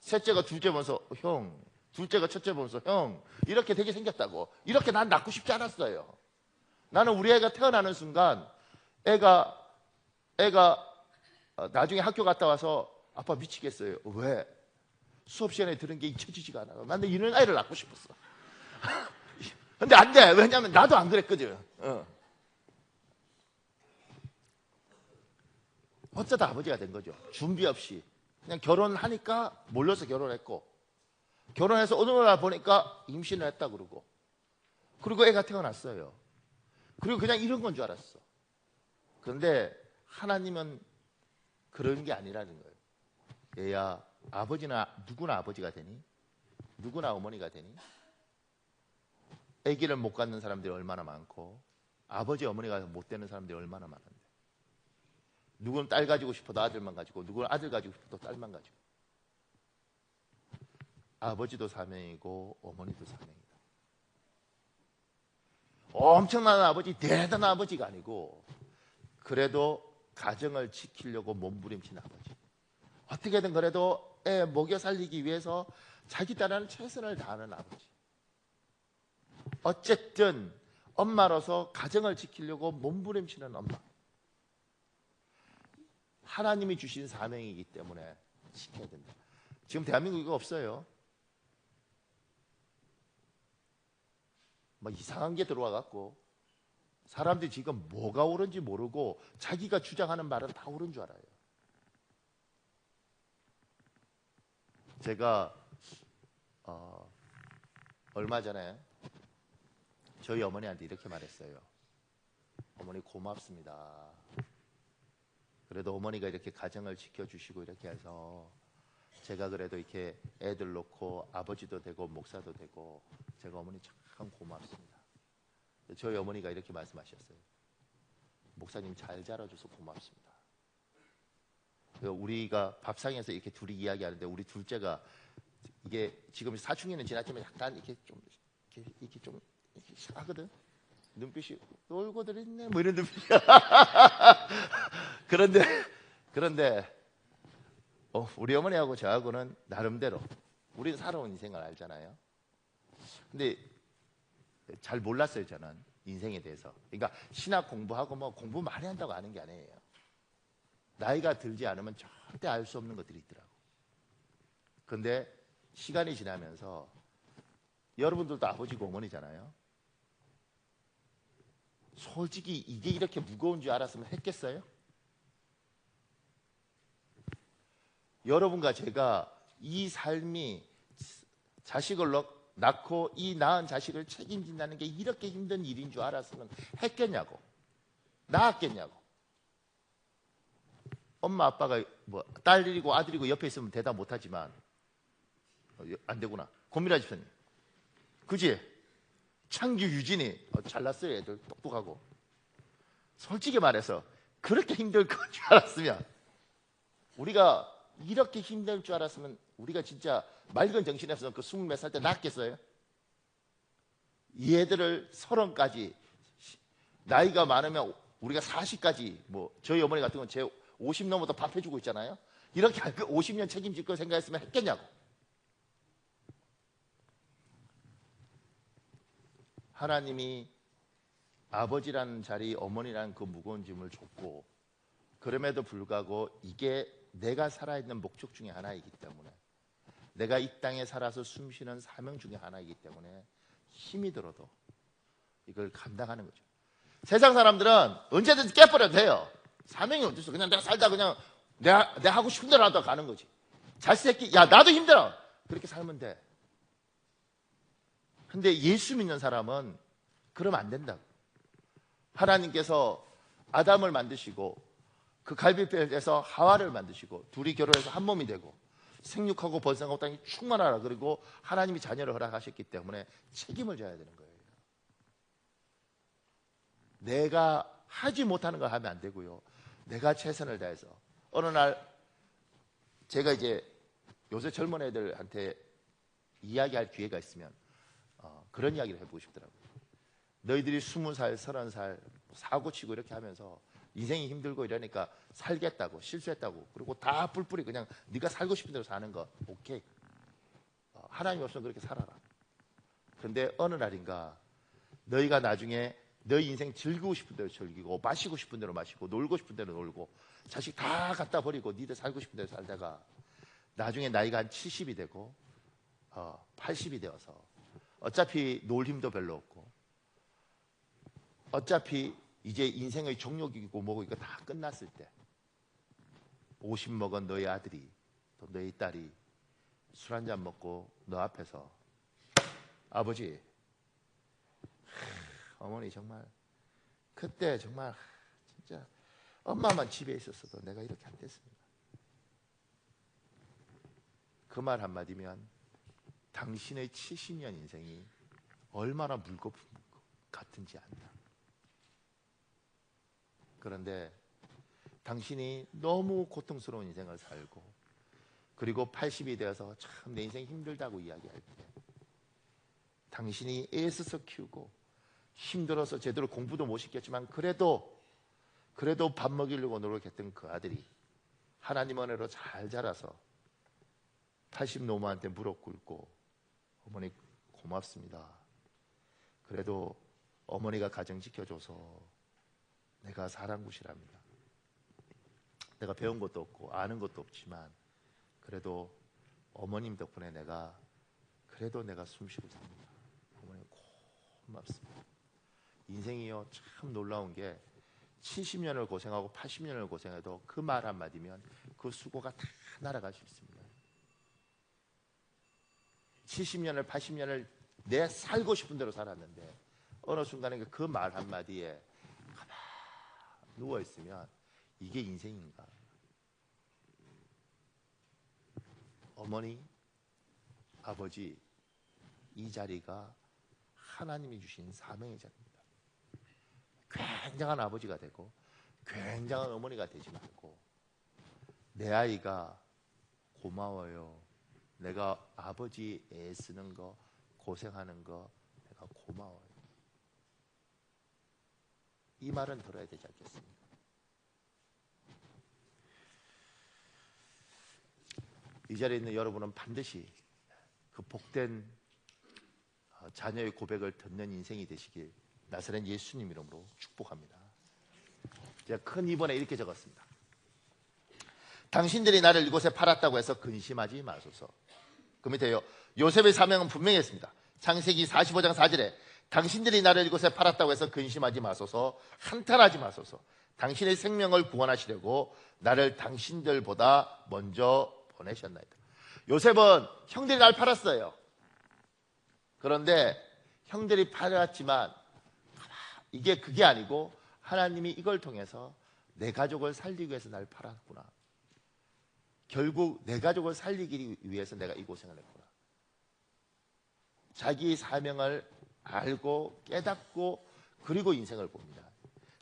셋째가 둘째 보면서 형, 둘째가 첫째 보면서 형, 이렇게 되게 생겼다고. 이렇게 난 낳고 싶지 않았어요. 나는 우리 애가 태어나는 순간 애가 나중에 학교 갔다 와서 아빠 미치겠어요. 왜? 수업 시간에 들은 게 잊혀지지가 않아. 나는 이런 아이를 낳고 싶었어. 근데 안 돼. 왜냐면 나도 안 그랬거든. 어쩌다 아버지가 된 거죠. 준비 없이. 그냥 결혼하니까 몰려서 결혼했고, 결혼해서 어느 날 보니까 임신을 했다 그러고, 그리고 애가 태어났어요. 그리고 그냥 이런 건 줄 알았어. 그런데 하나님은 그런 게 아니라는 거예요. 얘야, 아버지나 누구나 아버지가 되니? 누구나 어머니가 되니? 아기를 못 갖는 사람들이 얼마나 많고 아버지 어머니가 못 되는 사람들이 얼마나 많은데, 누구는 딸 가지고 싶어도 아들만 가지고, 누구는 아들 가지고 싶어도 딸만 가지고. 아버지도 사명이고 어머니도 사명이다. 엄청난 아버지, 대단한 아버지가 아니고 그래도 가정을 지키려고 몸부림치는 아버지, 어떻게든 그래도 애 먹여 살리기 위해서 자기 딸은 최선을 다하는 아버지, 어쨌든 엄마로서 가정을 지키려고 몸부림치는 엄마. 하나님이 주신 사명이기 때문에 지켜야 된다. 지금 대한민국 이거 없어요. 막 이상한 게 들어와 갖고 사람들이 지금 뭐가 옳은지 모르고 자기가 주장하는 말은 다 옳은 줄 알아요. 제가 얼마 전에 저희 어머니한테 이렇게 말했어요. 어머니 고맙습니다. 그래도 어머니가 이렇게 가정을 지켜주시고 이렇게 해서 제가 그래도 이렇게 애들 놓고 아버지도 되고 목사도 되고 제가 어머니 참 고맙습니다. 저희 어머니가 이렇게 말씀하셨어요. 목사님 잘 자라줘서 고맙습니다. 우리가 밥상에서 이렇게 둘이 이야기하는데 우리 둘째가 이게 지금 사춘기는 지났지만 약간 이렇게 좀 이렇게 하거든. 눈빛이 놀고들 있네 뭐 이런 눈빛이야. 그런데 우리 어머니하고 저하고는 나름대로 우리는 살아온 인생을 알잖아요. 근데 잘 몰랐어요. 저는 인생에 대해서. 그러니까 신학 공부하고 뭐 공부 많이 한다고 아는 게 아니에요. 나이가 들지 않으면 절대 알 수 없는 것들이 있더라고. 근데 시간이 지나면서 여러분들도 아버지고 어머니잖아요. 솔직히 이게 이렇게 무거운 줄 알았으면 했겠어요? 여러분과 제가 이 삶이 자식을 낳고 이 낳은 자식을 책임진다는 게 이렇게 힘든 일인 줄 알았으면 했겠냐고, 낳았겠냐고. 엄마 아빠가 뭐 딸이고 아들이고 옆에 있으면 대답 못하지만 안 되구나. 고미라 집사님, 그지? 창규, 유진이 잘났어요. 애들 똑똑하고. 솔직히 말해서 그렇게 힘들 건 줄 알았으면, 우리가 이렇게 힘들 줄 알았으면 우리가 진짜 맑은 정신에서 그 20몇 살 때 낳겠어요? 이 애들을 30까지, 나이가 많으면 우리가 40까지, 뭐 저희 어머니 같은 건 제 50 넘어도 밥 해주고 있잖아요. 이렇게 50년 책임질 걸 생각했으면 했겠냐고. 하나님이 아버지라는 자리, 어머니라는 그 무거운 짐을 줬고, 그럼에도 불구하고 이게 내가 살아있는 목적 중에 하나이기 때문에, 내가 이 땅에 살아서 숨쉬는 사명 중에 하나이기 때문에 힘이 들어도 이걸 감당하는 거죠. 세상 사람들은 언제든지 깨버려도 돼요. 사명이 어딨어. 그냥 내가 살다 그냥 내가 하고 싶은 대로 하다 가는 거지. 자식새끼, 야 나도 힘들어, 그렇게 살면 돼. 근데 예수 믿는 사람은 그러면 안 된다고. 하나님께서 아담을 만드시고 그 갈비뼈에서 하와를 만드시고 둘이 결혼해서 한 몸이 되고 생육하고 번성하고 땅이 충만하라, 그리고 하나님이 자녀를 허락하셨기 때문에 책임을 져야 되는 거예요. 내가 하지 못하는 걸 하면 안 되고요. 내가 최선을 다해서. 어느 날 제가 이제 요새 젊은 애들한테 이야기할 기회가 있으면 그런 이야기를 해보고 싶더라고요. 너희들이 20살, 30살 사고치고 이렇게 하면서 인생이 힘들고 이러니까 살겠다고, 실수했다고, 그리고 다 뿔뿔이 그냥 네가 살고 싶은 대로 사는 거 오케이. 하나님 없으면 그렇게 살아라. 그런데 어느 날인가 너희가 나중에 너희 인생 즐기고 싶은 대로 즐기고 마시고 싶은 대로 마시고 놀고 싶은 대로 놀고 자식 다 갖다 버리고 니들 살고 싶은 대로 살다가 나중에 나이가 한 70이 되고 80이 되어서 어차피 놀 힘도 별로 없고 어차피 이제 인생의 종료기고 뭐고 이거 다 끝났을 때 50 먹은 너희 아들이 또 너희 딸이 술 한잔 먹고 너 앞에서 아버지, 어머니 정말 그때 정말 진짜 엄마만 집에 있었어도 내가 이렇게 안 됐습니다. 그 말 한마디면 당신의 70년 인생이 얼마나 물거품 같은지 안다. 그런데 당신이 너무 고통스러운 인생을 살고 그리고 80이 되어서 참 내 인생 힘들다고 이야기할 때 당신이 애써서 키우고 힘들어서 제대로 공부도 못 시켰지만 그래도 밥 먹이려고 노력했던 그 아들이 하나님 은혜로 잘 자라서 80 노모한테 무릎 꿇고 어머니 고맙습니다. 그래도 어머니가 가정 지켜줘서 내가 사랑굿이랍니다. 내가 배운 것도 없고 아는 것도 없지만 그래도 어머님 덕분에 내가 숨쉬고 삽니다. 어머니 고맙습니다. 인생이요 참 놀라운 게 70년을 고생하고 80년을 고생해도 그 말 한마디면 그 수고가 다 날아갈 수 있습니다. 70년을 80년을 내 살고 싶은 대로 살았는데 어느 순간에 그 말 한마디에 가만히 누워있으면 이게 인생인가? 어머니, 아버지, 이 자리가 하나님이 주신 사명의 자리입니다. 굉장한 아버지가 되고 굉장한 어머니가 되지 말고 내 아이가 고마워요. 내가 아버지 애쓰는 거, 고생하는 거 내가 고마워요. 이 말은 들어야 되지 않겠습니까? 이 자리에 있는 여러분은 반드시 그 복된 자녀의 고백을 듣는 인생이 되시길 나사렛 예수님 이름으로 축복합니다. 제가 큰 2번에 이렇게 적었습니다. 당신들이 나를 이곳에 팔았다고 해서 근심하지 마소서. 그 밑에요. 요셉의 사명은 분명히 했습니다. 창세기 45장 4절에 당신들이 나를 이곳에 팔았다고 해서 근심하지 마소서. 한탄하지 마소서. 당신의 생명을 구원하시려고 나를 당신들보다 먼저 보내셨나이다. 요셉은 형들이 날 팔았어요. 그런데 형들이 팔았지만 이게 그게 아니고 하나님이 이걸 통해서 내 가족을 살리기 위해서 날 팔았구나. 결국 내 가족을 살리기 위해서 내가 이 고생을 했구나. 자기 사명을 알고 깨닫고 그리고 인생을 봅니다.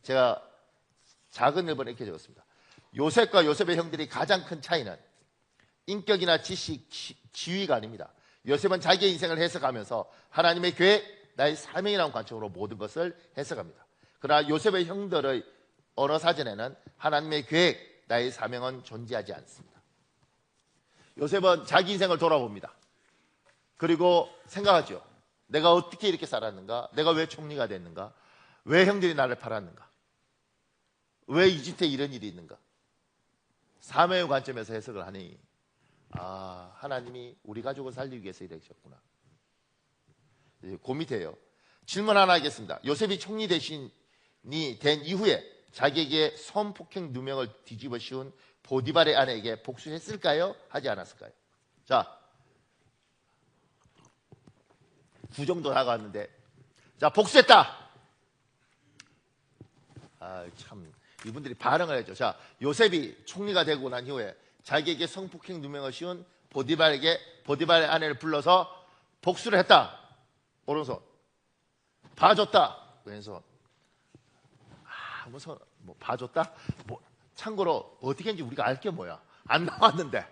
제가 작은 일본에 이렇게 적었습니다. 요셉과 요셉의 형들이 가장 큰 차이는 인격이나 지식, 지위가 아닙니다. 요셉은 자기의 인생을 해석하면서 하나님의 계획, 나의 사명이라는 관점으로 모든 것을 해석합니다. 그러나 요셉의 형들의 언어 사전에는 하나님의 계획, 나의 사명은 존재하지 않습니다. 요셉은 자기 인생을 돌아봅니다. 그리고 생각하죠. 내가 어떻게 이렇게 살았는가? 내가 왜 총리가 됐는가? 왜 형들이 나를 팔았는가? 왜 이집트에 이런 일이 있는가? 사명의 관점에서 해석을 하니 하나님이 우리 가족을 살리기 위해서 이러셨구나. 그 밑에요. 질문 하나 하겠습니다. 요셉이 총리 대신이 된 이후에 자기에게 성폭행 누명을 뒤집어 씌운 보디발의 아내에게 복수했을까요? 하지 않았을까요? 자, 9 정도 나갔는데, 자, 복수했다. 참 이분들이 반응을 했죠. 자, 요셉이 총리가 되고 난 이후에 자기에게 성폭행 누명을 씌운 보디발의 아내를 불러서 복수를 했다. 오른손. 봐줬다. 왼손. 무슨 뭐 봐줬다? 뭐 참고로 어떻게 했는지 우리가 알 게 뭐야? 안 나왔는데.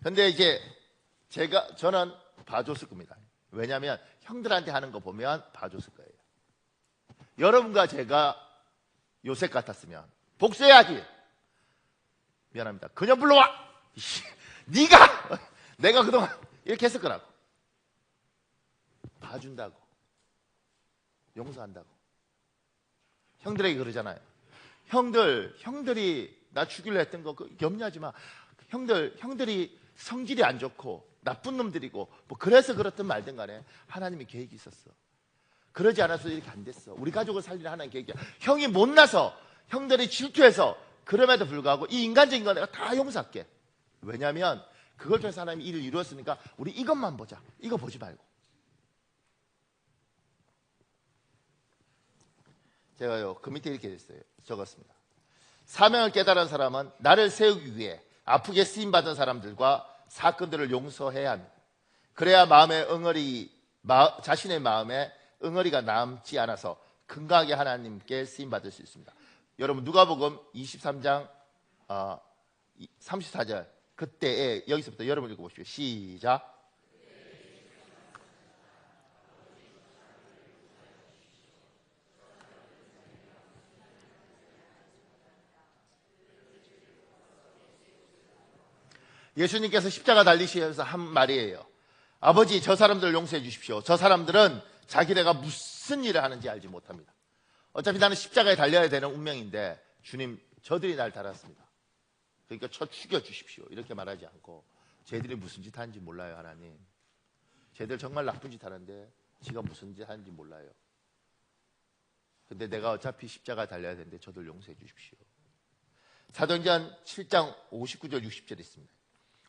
근데 이제 저는 봐줬을 겁니다. 왜냐하면 형들한테 하는 거 보면 봐줬을 거예요. 여러분과 제가 요셉 같았으면 복수해야지. 미안합니다. 그냥 불러와. 네가 내가 그동안 이렇게 했을 거라고. 봐준다고. 용서한다고. 형들에게 그러잖아요. 형들이 나 죽이려 했던 거 염려하지 마. 형들이 성질이 안 좋고 나쁜 놈들이고 뭐 그래서 그렇든 말든 간에 하나님이 계획이 있었어. 그러지 않아서 이렇게 안 됐어. 우리 가족을 살리는 하나님 계획이야. 형이 못나서 형들이 질투해서 그럼에도 불구하고 이 인간적인 거 내가 다 용서할게. 왜냐하면 그걸 통해서 하나님이 일을 이루었으니까 우리 이것만 보자. 이거 보지 말고. 제가요 그 밑에 이렇게 됐어요. 적었습니다. 사명을 깨달은 사람은 나를 세우기 위해 아프게 쓰임받은 사람들과 사건들을 용서해야 합니다. 그래야 자신의 마음에 응어리가 남지 않아서 건강하게 하나님께 쓰임받을 수 있습니다. 여러분 누가복음 23장 34절 그때에 여기서부터 여러분 읽어보십시오. 시작. 예수님께서 십자가 달리시면서 한 말이에요. 아버지 저 사람들을 용서해 주십시오. 저 사람들은 자기네가 무슨 일을 하는지 알지 못합니다. 어차피 나는 십자가에 달려야 되는 운명인데 주님 저들이 날 달았습니다. 그러니까 저 죽여주십시오. 이렇게 말하지 않고 쟤들이 무슨 짓 하는지 몰라요. 하나님. 쟤들 정말 나쁜 짓 하는데 지가 무슨 짓 하는지 몰라요. 근데 내가 어차피 십자가에 달려야 되는데 저들 용서해 주십시오. 사도행전 7장 59절 60절 있습니다.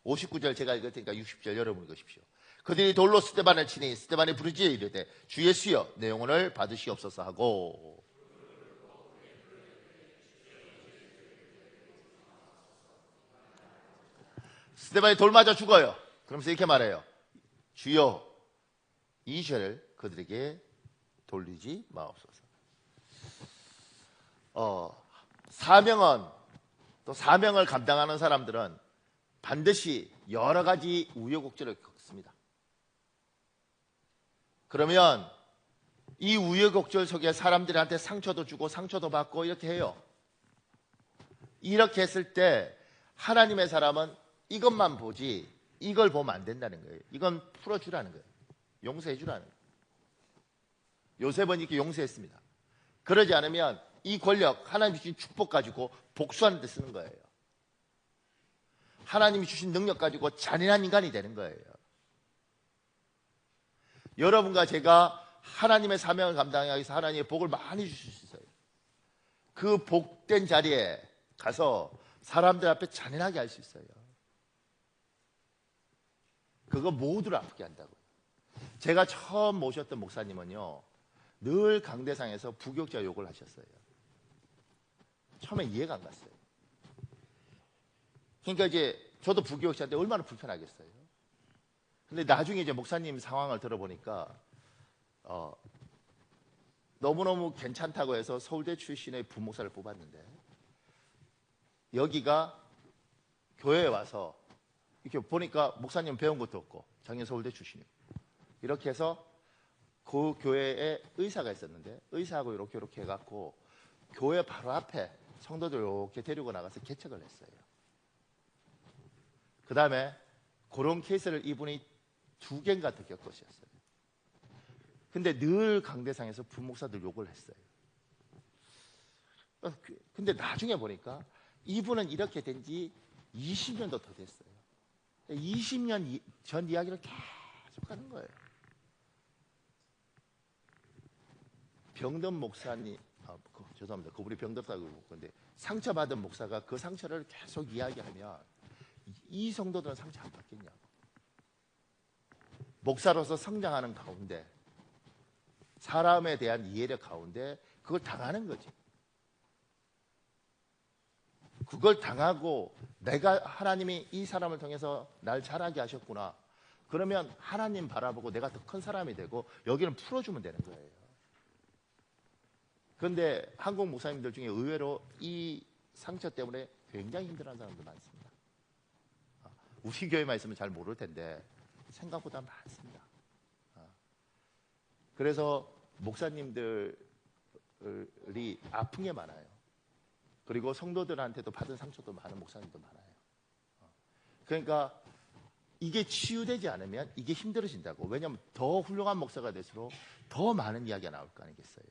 59절 제가 읽을 테니까 60절 여러분 읽으십시오. 그들이 돌로 스데반을 치니 스데반이 부르짖어 이르되 주 예수여 내 영혼을 받으시옵소서 하고 스데반이 돌 맞아 죽어요. 그러면서 이렇게 말해요. 주여 이 죄를 그들에게 돌리지 마옵소서. 사명을 감당하는 사람들은 반드시 여러 가지 우여곡절을 겪습니다. 그러면 이 우여곡절 속에 사람들한테 상처도 주고 상처도 받고 이렇게 해요. 이렇게 했을 때 하나님의 사람은 이것만 보지 이걸 보면 안 된다는 거예요. 이건 풀어주라는 거예요. 용서해주라는 거예요. 요셉은 이렇게 용서했습니다. 그러지 않으면 이 권력, 하나님이 주신 축복 가지고 복수하는 데 쓰는 거예요. 하나님이 주신 능력 가지고 잔인한 인간이 되는 거예요. 여러분과 제가 하나님의 사명을 감당하기 위해서 하나님의 복을 많이 주실 수 있어요. 그 복된 자리에 가서 사람들 앞에 잔인하게 할 수 있어요. 그거 모두를 아프게 한다고요. 제가 처음 모셨던 목사님은요, 늘 강대상에서 부교육자 욕을 하셨어요. 처음에 이해가 안 갔어요. 그러니까 이제 저도 부교육자인데 얼마나 불편하겠어요. 근데 나중에 이제 목사님 상황을 들어보니까 너무너무 괜찮다고 해서 서울대 출신의 부목사를 뽑았는데, 여기가 교회에 와서 이렇게 보니까 목사님 배운 것도 없고 작년 서울대 출신이고, 이렇게 해서 그 교회에 의사가 있었는데 의사하고 이렇게 해갖고 교회 바로 앞에 성도들 이렇게 데리고 나가서 개척을 했어요. 그 다음에 그런 케이스를 이분이 2개인가 더 겪으셨어요. 근데 늘 강대상에서 부목사들 욕을 했어요. 근데 나중에 보니까 이분은 이렇게 된 지 20년도 더 됐어요. 20년 전 이야기를 계속 하는 거예요. 병든 목사님, 죄송합니다. 그분이 병들었다고 그런데 상처받은 목사가 그 상처를 계속 이야기하면 이 성도들은 상처 안 받겠냐고. 목사로서 성장하는 가운데, 사람에 대한 이해력 가운데 그걸 당하는 거지. 그걸 당하고 내가 하나님이 이 사람을 통해서 날 자라게 하셨구나. 그러면 하나님 바라보고 내가 더 큰 사람이 되고 여기는 풀어주면 되는 거예요. 그런데 한국 목사님들 중에 의외로 이 상처 때문에 굉장히 힘들어하는 사람도 많습니다. 우리 교회만 있으면 잘 모를 텐데 생각보다 많습니다. 그래서 목사님들이 아픈 게 많아요. 그리고 성도들한테도 받은 상처도 많은 목사님도 많아요. 그러니까 이게 치유되지 않으면 이게 힘들어진다고. 왜냐하면 더 훌륭한 목사가 될수록 더 많은 이야기가 나올 거 아니겠어요.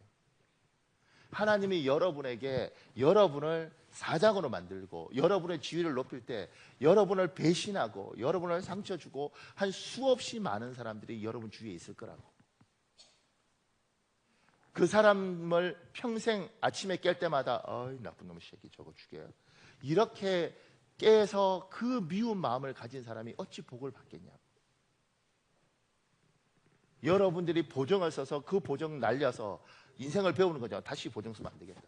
하나님이 여러분에게 여러분을 사장으로 만들고 여러분의 지위를 높일 때 여러분을 배신하고 여러분을 상처 주고 한 수없이 많은 사람들이 여러분 주위에 있을 거라고. 그 사람을 평생 아침에 깰 때마다 어이 나쁜 놈의 새끼 저거 죽여요. 이렇게 깨서 그 미운 마음을 가진 사람이 어찌 복을 받겠냐고. 여러분들이 보정을 써서 그 보정 날려서 인생을 배우는 거죠. 다시 보정 쓰면 안 되겠다.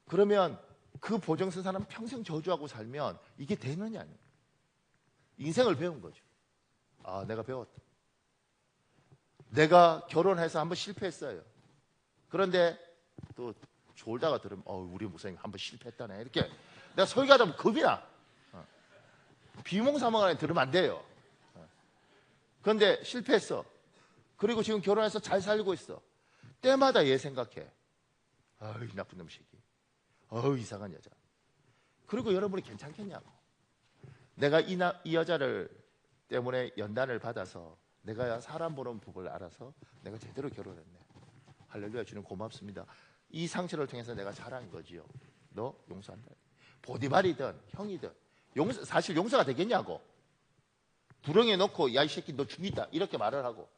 그러면 그 보정 쓴 사람 평생 저주하고 살면 이게 되느냐. 인생을 배운 거죠. 아, 내가 배웠다. 내가 결혼해서 한번 실패했어요. 그런데 또 졸다가 들으면 우리 목사님 한번 실패했다네. 이렇게 내가 설교하다 보면 겁이 나. 비몽사몽 안에 들으면 안 돼요. 그런데 실패했어. 그리고 지금 결혼해서 잘 살고 있어. 때마다 얘 생각해. 아이 나쁜 놈 새끼. 이상한 여자. 그리고 여러분이 괜찮겠냐고. 내가 이 여자를 때문에 연단을 받아서 내가 사람 보는 법을 알아서 내가 제대로 결혼했네. 할렐루야. 주님 고맙습니다. 이 상처를 통해서 내가 자란 거지요. 너 용서한다. 보디발이든 형이든 사실 용서가 되겠냐고. 불행해 놓고 야 이 새끼 너 죽이다 이렇게 말을 하고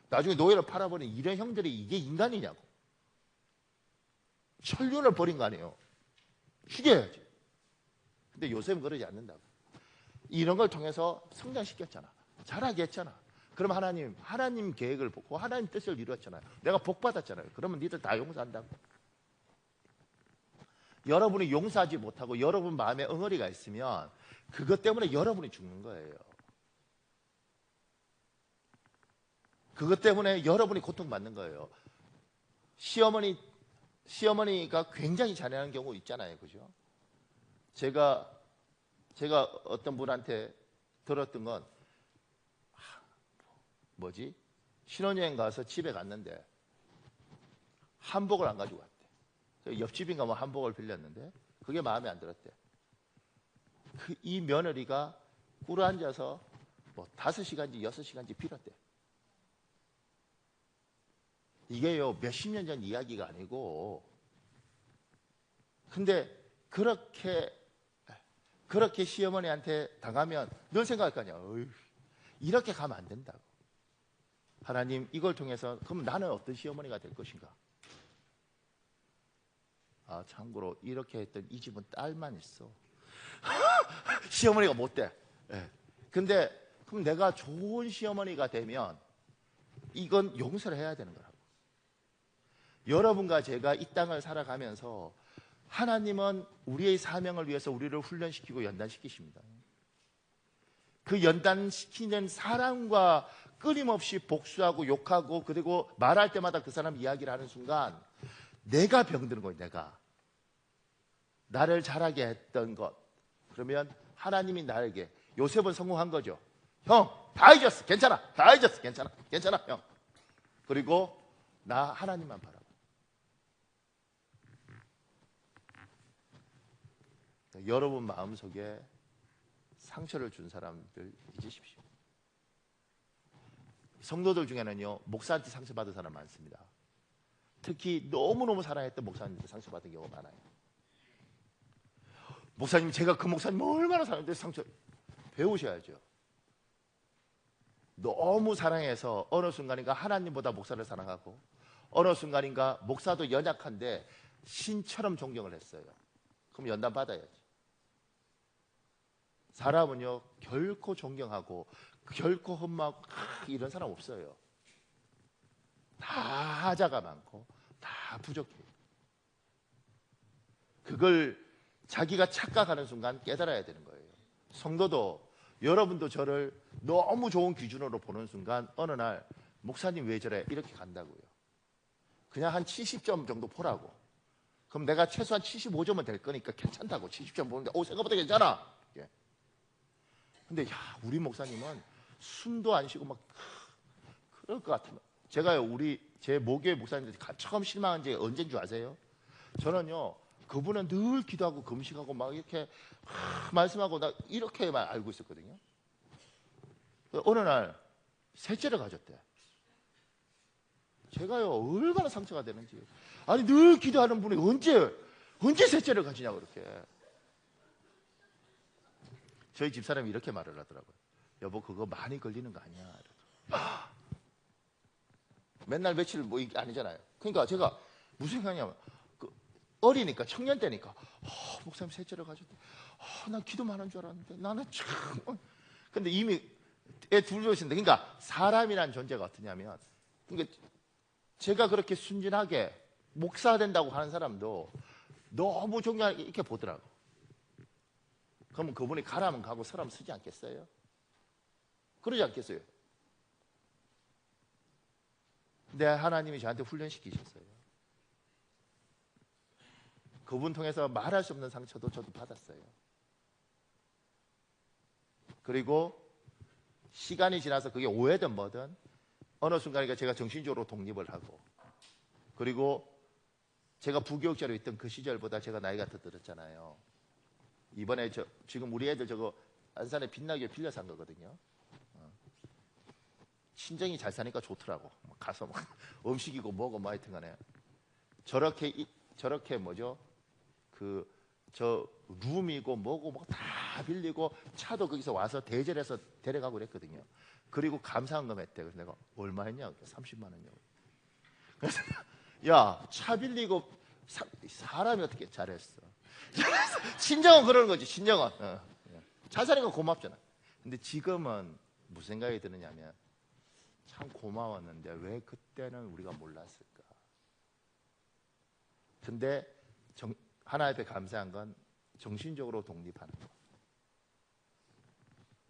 나중에 노예를 팔아버린 이런 형들이 이게 인간이냐고. 천륜을 버린 거 아니에요. 죽여야지. 근데 요셉은 그러지 않는다고. 이런 걸 통해서 성장시켰잖아. 자라게 했잖아. 그럼 하나님 계획을 보고 하나님 뜻을 이루었잖아요. 내가 복 받았잖아요. 그러면 니들 다 용서한다고. 여러분이 용서하지 못하고 여러분 마음에 엉어리가 있으면 그것 때문에 여러분이 죽는 거예요. 그것 때문에 여러분이 고통받는 거예요. 시어머니가 굉장히 잘하는 경우 있잖아요. 그죠? 제가 어떤 분한테 들었던 건 신혼여행 가서 집에 갔는데 한복을 안 가지고 갔대. 옆집인가 뭐 한복을 빌렸는데 그게 마음에 안 들었대. 이 며느리가 꿇어앉아서 5시간인지 6시간인지 빌었대. 이게요 몇십 년 전 이야기가 아니고. 근데 그렇게 시어머니한테 당하면 넌 생각할 거 아니야. 이렇게 가면 안 된다고. 하나님 이걸 통해서 그럼 나는 어떤 시어머니가 될 것인가? 아, 참고로 이렇게 했던 이 집은 딸만 있어. 시어머니가 못 돼. 네. 근데 그럼 내가 좋은 시어머니가 되면 이건 용서를 해야 되는 거라고. 여러분과 제가 이 땅을 살아가면서 하나님은 우리의 사명을 위해서 우리를 훈련시키고 연단시키십니다. 그 연단시키는 사람과 끊임없이 복수하고 욕하고 그리고 말할 때마다 그 사람 이야기를 하는 순간 내가 병드는 거예요. 내가 나를 자라게 했던 것. 그러면 하나님이 나에게, 요셉은 성공한 거죠. 형, 다 잊었어. 괜찮아. 다 잊었어. 괜찮아. 괜찮아, 형. 그리고 나 하나님만 바라봐. 여러분 마음속에 상처를 준 사람들 잊으십시오. 성도들 중에는요, 목사한테 상처받은 사람 많습니다. 특히 너무너무 사랑했던 목사님한테 상처받은 경우가 많아요. 목사님, 제가 그 목사님 얼마나 사랑했는데 상처. 배우셔야죠. 너무 사랑해서 어느 순간인가 하나님보다 목사를 사랑하고 어느 순간인가 목사도 연약한데 신처럼 존경을 했어요. 그럼 연단 받아야지. 사람은요, 결코 존경하고 결코 험하고 이런 사람 없어요. 다 하자가 많고 다 부족해요. 그걸 자기가 착각하는 순간 깨달아야 되는 거예요. 성도도, 여러분도 저를 너무 좋은 기준으로 보는 순간 어느 날 목사님 왜 저래? 이렇게 간다고요. 그냥 한 70점 정도 보라고. 그럼 내가 최소한 75점은 될 거니까 괜찮다고. 70점 보는데 생각보다 괜찮아. 예. 근데 우리 목사님은 숨도 안 쉬고 막 그럴 것 같으면, 제가요, 제 모교회 목사님들 처음 실망한 지 언제인 줄 아세요? 저는요, 그분은 늘 기도하고 금식하고 막 이렇게 말씀하고 나 이렇게만 알고 있었거든요. 어느 날 셋째를 가졌대. 제가요, 얼마나 상처가 되는지. 아니, 늘 기도하는 분이 언제 셋째를 가지냐고 그렇게. 저희 집사람이 이렇게 말을 하더라고요. 여보, 그거 많이 걸리는 거 아니야. 맨날 며칠 뭐 이게 아니잖아요. 그러니까 제가 무슨 생각이냐면, 어리니까, 청년 때니까, 목사님 셋째를 가졌대. 난 기도만 하는 줄 알았는데, 나는 참. 근데 이미 애 둘도 있는데, 그러니까 사람이란 존재가 어떠냐면, 그러니까 제가 그렇게 순진하게 목사 된다고 하는 사람도 너무 존경하게 이렇게 보더라고. 그러면 그분이 가라면 가고 서라면 쓰지 않겠어요? 그러지 않겠어요? 근데 하나님이 저한테 훈련시키셨어요. 그분 통해서 말할 수 없는 상처도 저도 받았어요. 그리고 시간이 지나서 그게 오해든 뭐든 어느 순간에 제가 정신적으로 독립을 하고, 그리고 제가 부교육자로 있던 그 시절보다 제가 나이가 더 들었잖아요. 이번에 지금 우리 애들 저거 안산에 빛나게 빌려 산 거거든요. 친정이 잘 사니까 좋더라고. 가서 막 음식이고 뭐고 뭐 하여튼 간에 저렇게 뭐죠? 저 룸이고 뭐고 뭐 다 빌리고 차도 거기서 와서 대절해서 데려가고 그랬거든요. 그리고 감사한금 했대. 그래서 내가 얼마 했냐? 30만 원이냐고. 그래서 야, 차 빌리고 사람이 어떻게 잘했어? 친정은 그러는 거지. 친정은 잘 사니까 고맙잖아. 근데 지금은 무슨 생각이 드느냐면, 참 고마웠는데 왜 그때는 우리가 몰랐을까? 근데 하나 앞에 감사한 건 정신적으로 독립하는 거.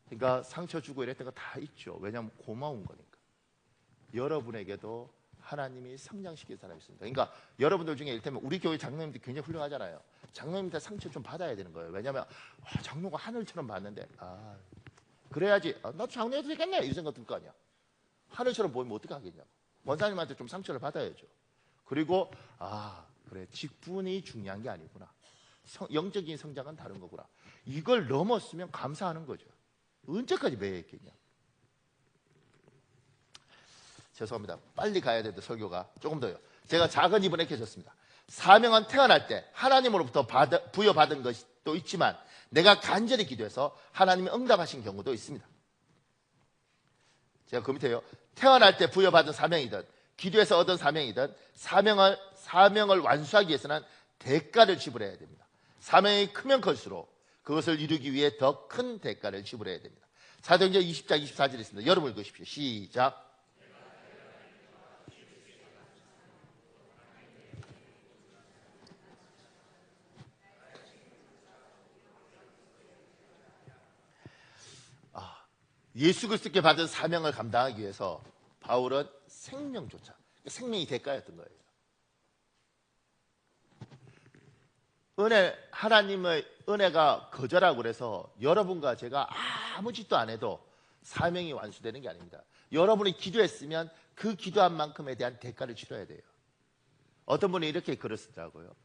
그러니까 상처 주고 이랬던 거 다 있죠. 왜냐하면 고마운 거니까. 여러분에게도 하나님이 성장시킬 사람이 있습니다. 그러니까 여러분들 중에 이를테면 우리 교회 장로님들 굉장히 훌륭하잖아요. 장로님들 상처 좀 받아야 되는 거예요. 왜냐하면 장로가 하늘처럼 봤는데 그래야지 나도 장로해도 되겠네 이 생각 들 거 아니야. 하늘처럼 보이면 어떻게 하겠냐고. 원사님한테 좀 상처를 받아야죠. 그리고 그래, 직분이 중요한 게 아니구나. 영적인 성장은 다른 거구나. 이걸 넘었으면 감사하는 거죠. 언제까지 매였겠냐. 죄송합니다. 빨리 가야 되는데 설교가 조금 더요. 제가 작은 이분에 계셨습니다. 사명은 태어날 때 하나님으로부터 부여받은 것도 있지만 내가 간절히 기도해서 하나님이 응답하신 경우도 있습니다. 제가 그 밑에요. 태어날 때 부여받은 사명이든 기도에서 얻은 사명이든 사명을 완수하기 위해서는 대가를 지불해야 됩니다. 사명이 크면 클수록 그것을 이루기 위해 더 큰 대가를 지불해야 됩니다. 사도행전 20장 24절에 있습니다. 여러분 읽으십시오. 시작. 예수 그리스도께 받은 사명을 감당하기 위해서 바울은 생명조차, 생명이 대가였던 거예요. 하나님의 은혜가 거절하고 그래서 여러분과 제가 아무 짓도 안 해도 사명이 완수되는 게 아닙니다. 여러분이 기도했으면 그 기도한 만큼에 대한 대가를 치러야 돼요. 어떤 분이 이렇게 글을 쓰더라고요.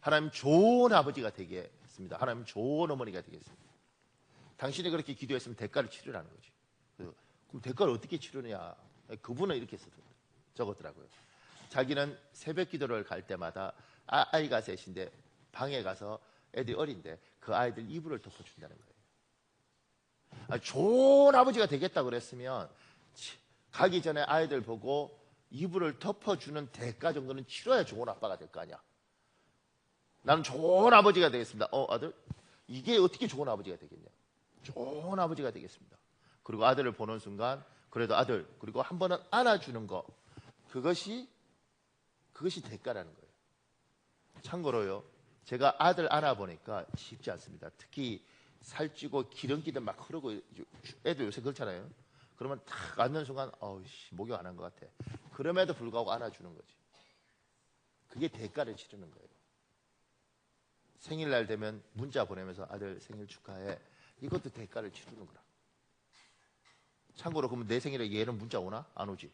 하나님 좋은 아버지가 되겠습니다. 하나님 좋은 어머니가 되겠습니다. 당신이 그렇게 기도했으면 대가를 치르라는 거지. 그럼 대가를 어떻게 치르냐? 그분은 이렇게 적었더라고요. 자기는 새벽 기도를 갈 때마다 아이가 셋인데 방에 가서 애들이 어린데 그 아이들 이불을 덮어준다는 거예요. 좋은 아버지가 되겠다 그랬으면 가기 전에 아이들 보고 이불을 덮어주는 대가 정도는 치러야 좋은 아빠가 될 거 아니야. 나는 좋은 아버지가 되겠습니다. 아들, 이게 어떻게 좋은 아버지가 되겠냐? 좋은 아버지가 되겠습니다. 그리고 아들을 보는 순간 그래도 아들, 그리고 한 번은 안아주는 거, 그것이 대가라는 거예요. 참고로요, 제가 아들 안아보니까 쉽지 않습니다. 특히 살찌고 기름기도 막 흐르고, 애들 요새 그렇잖아요. 그러면 탁 앉는 순간 목욕 안 한 것 같아. 그럼에도 불구하고 안아주는 거지. 그게 대가를 치르는 거예요. 생일날 되면 문자 보내면서 아들 생일 축하해. 이것도 대가를 치르는 거라. 참고로 그러면 내 생일에 얘는 문자 오나? 안 오지.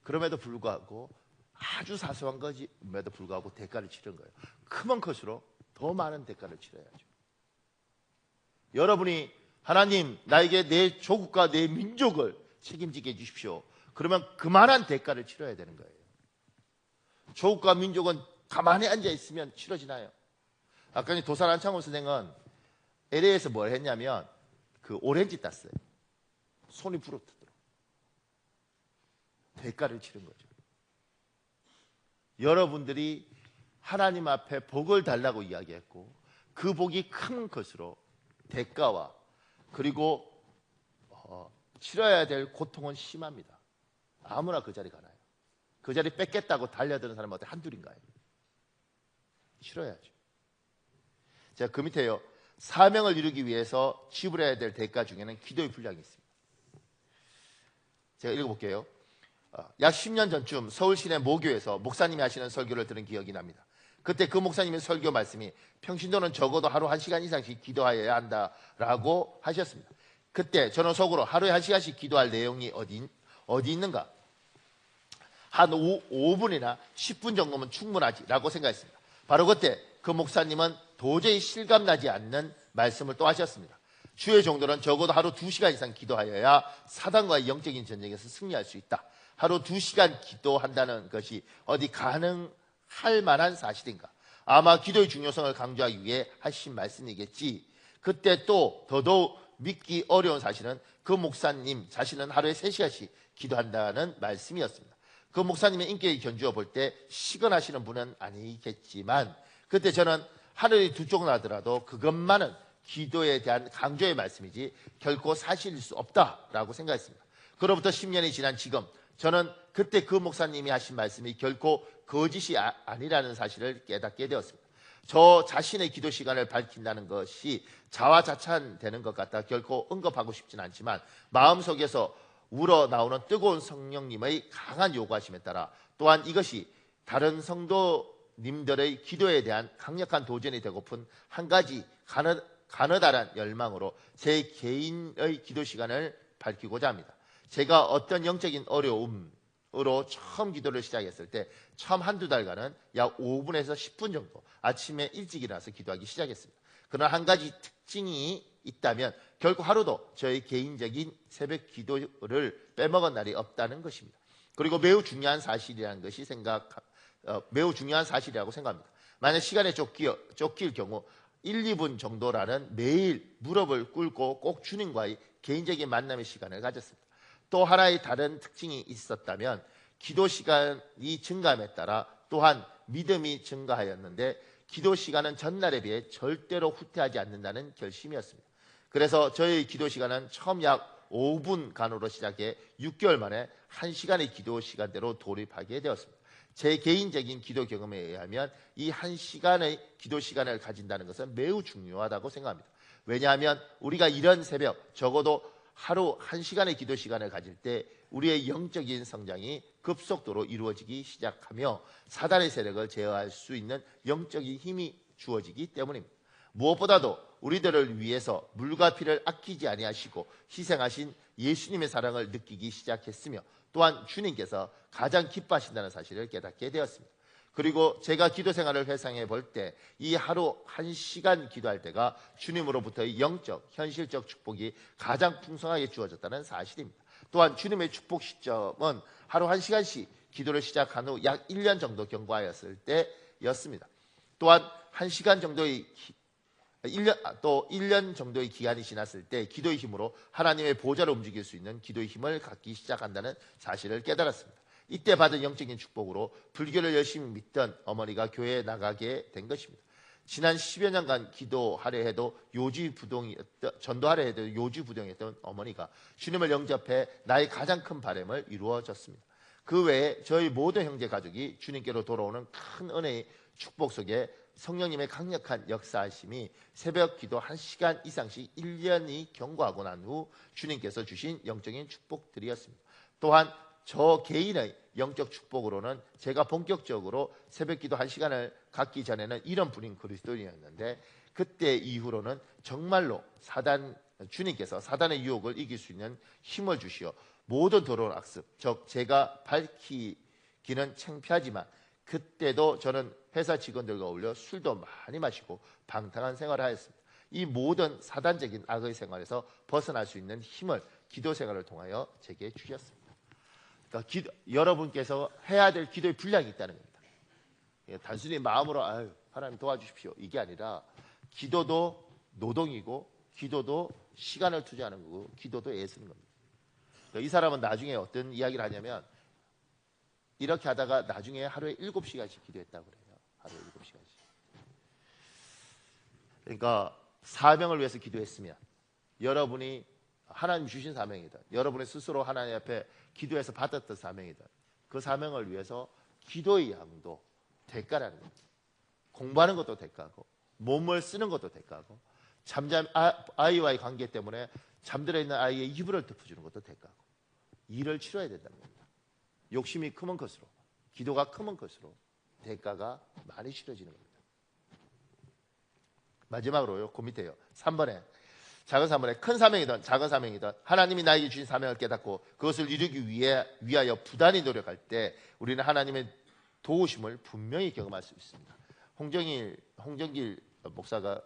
그럼에도 불구하고 아주 사소한 것임에도 불구하고 대가를 치르는 거예요. 크면 클수록 더 많은 대가를 치러야죠. 여러분이 하나님 나에게 내 조국과 내 민족을 책임지게 해주십시오. 그러면 그만한 대가를 치러야 되는 거예요. 조국과 민족은 가만히 앉아있으면 치러지나요? 아까 도산 안창호 선생은 LA에서 뭘 했냐면 그 오렌지 땄어요. 손이 부르트도록. 대가를 치른 거죠. 여러분들이 하나님 앞에 복을 달라고 이야기했고 그 복이 큰 것으로 대가와 그리고 치러야 될 고통은 심합니다. 아무나 그 자리 가나요? 그 자리 뺏겠다고 달려드는 사람은 어때? 한둘인가요? 치러야죠. 자, 그 밑에요. 사명을 이루기 위해서 지불해야 될 대가 중에는 기도의 분량이 있습니다. 제가 읽어볼게요. 약 10년 전쯤 서울 시내 모교에서 목사님이 하시는 설교를 들은 기억이 납니다. 그때 그 목사님의 설교 말씀이 평신도는 적어도 하루 1시간 이상씩 기도하여야 한다라고 하셨습니다. 그때 저는 속으로 하루에 1시간씩 기도할 내용이 어디 있는가? 한 5분이나 10분 정도면 충분하지라고 생각했습니다. 바로 그때 그 목사님은 도저히 실감나지 않는 말씀을 또 하셨습니다. 주의 종들은 적어도 하루 2시간 이상 기도하여야 사단과의 영적인 전쟁에서 승리할 수 있다. 하루 2시간 기도한다는 것이 어디 가능할 만한 사실인가? 아마 기도의 중요성을 강조하기 위해 하신 말씀이겠지. 그때 또 더더욱 믿기 어려운 사실은 그 목사님 자신은 하루에 3시간씩 기도한다는 말씀이었습니다. 그 목사님의 인격을 견주어 볼 때 시건하시는 분은 아니겠지만 그때 저는 하늘이 두 쪽 나더라도 그것만은 기도에 대한 강조의 말씀이지 결코 사실일 수 없다라고 생각했습니다. 그로부터 10년이 지난 지금 저는 그때 그 목사님이 하신 말씀이 결코 거짓이 아니라는 사실을 깨닫게 되었습니다. 저 자신의 기도 시간을 밝힌다는 것이 자화자찬되는 것 같아 결코 언급하고 싶진 않지만 마음속에서 우러나오는 뜨거운 성령님의 강한 요구하심에 따라 또한 이것이 다른 성도님들의 기도에 대한 강력한 도전이 되고픈 한 가지 가느다란 열망으로 제 개인의 기도 시간을 밝히고자 합니다. 제가 어떤 영적인 어려움으로 처음 기도를 시작했을 때 처음 한두 달간은 약 5분에서 10분 정도 아침에 일찍 일어나서 기도하기 시작했습니다. 그러나 한 가지 특징이 있다면 결코 하루도 저의 개인적인 새벽 기도를 빼먹은 날이 없다는 것입니다. 그리고 매우 중요한 사실이라는 것이 매우 중요한 사실이라고 생각합니다. 만약 시간에 쫓길 경우 1, 2분 정도라는 매일 무릎을 꿇고 꼭 주님과의 개인적인 만남의 시간을 가졌습니다. 또 하나의 다른 특징이 있었다면 기도 시간이 증가함에 따라 또한 믿음이 증가하였는데 기도 시간은 전날에 비해 절대로 후퇴하지 않는다는 결심이었습니다. 그래서 저희 기도 시간은 처음 약 5분간으로 시작해 6개월 만에 1시간의 기도 시간대로 돌입하게 되었습니다. 제 개인적인 기도 경험에 의하면 이 1시간의 기도 시간을 가진다는 것은 매우 중요하다고 생각합니다. 왜냐하면 우리가 이런 새벽 적어도 하루 1시간의 기도 시간을 가질 때 우리의 영적인 성장이 급속도로 이루어지기 시작하며 사단의 세력을 제어할 수 있는 영적인 힘이 주어지기 때문입니다. 무엇보다도 우리들을 위해서 물과 피를 아끼지 아니하시고 희생하신 예수님의 사랑을 느끼기 시작했으며 또한 주님께서 가장 기뻐하신다는 사실을 깨닫게 되었습니다. 그리고 제가 기도 생활을 회상해 볼 때 이 하루 1시간 기도할 때가 주님으로부터의 영적, 현실적 축복이 가장 풍성하게 주어졌다는 사실입니다. 또한 주님의 축복 시점은 하루 1시간씩 기도를 시작한 후 약 1년 정도 경과하였을 때였습니다. 또한 1시간 정도의 1년 정도의 기간이 지났을 때 기도의 힘으로 하나님의 보좌를 움직일 수 있는 기도의 힘을 갖기 시작한다는 사실을 깨달았습니다. 이때 받은 영적인 축복으로 불교를 열심히 믿던 어머니가 교회에 나가게 된 것입니다. 지난 10여 년간 기도하려 해도 전도하려 해도 요지부동했던 어머니가 주님을 영접해 나의 가장 큰 바람을 이루어졌습니다. 그 외에 저희 모든 형제 가족이 주님께로 돌아오는 큰 은혜의 축복 속에 성령님의 강력한 역사하심이 새벽 기도 1시간 이상씩 1년이 경과하고 난 후 주님께서 주신 영적인 축복들이었습니다. 또한 저 개인의 영적 축복으로는 제가 본격적으로 새벽 기도 1시간을 갖기 전에는 이런 분인 그리스도인이었는데 그때 이후로는 정말로 주님께서 사단의 유혹을 이길 수 있는 힘을 주시어 모든 더러운 악습, 즉 제가 밝히기는 창피하지만 그때도 저는 회사 직원들과 어울려 술도 많이 마시고 방탕한 생활을 하였습니다. 이 모든 사단적인 악의 생활에서 벗어날 수 있는 힘을 기도 생활을 통하여 제게 주셨습니다. 그러니까 여러분께서 해야 될 기도의 분량이 있다는 겁니다. 단순히 마음으로 아유, 하나님 도와주십시오 이게 아니라 기도도 노동이고 기도도 시간을 투자하는 거고 기도도 애쓰는 겁니다. 그러니까 이 사람은 나중에 어떤 이야기를 하냐면 이렇게 하다가 나중에 하루에 7시간씩 기도했다고 그래요. 하루에 7시간씩. 그러니까 사명을 위해서 기도했으면 여러분이 하나님 주신 사명이다. 여러분이 스스로 하나님 앞에 기도해서 받았던 사명이다. 그 사명을 위해서 기도의 양도 대가라는 겁니다. 공부하는 것도 대가고 몸을 쓰는 것도 대가고 아이와의 관계 때문에 잠들어 있는 아이의 이불을 덮어주는 것도 대가고 일을 치러야 된다는 겁니다. 욕심이 크면 클수록 기도가 크면 클수록 대가가 많이 치러지는 겁니다. 마지막으로요. 그 밑에요. 3번에 작은 사명에 큰 사명이든 작은 사명이든 하나님이 나에게 주신 사명을 깨닫고 그것을 이루기 위하여 부단히 노력할 때 우리는 하나님의 도우심을 분명히 경험할 수 있습니다. 홍정길 목사가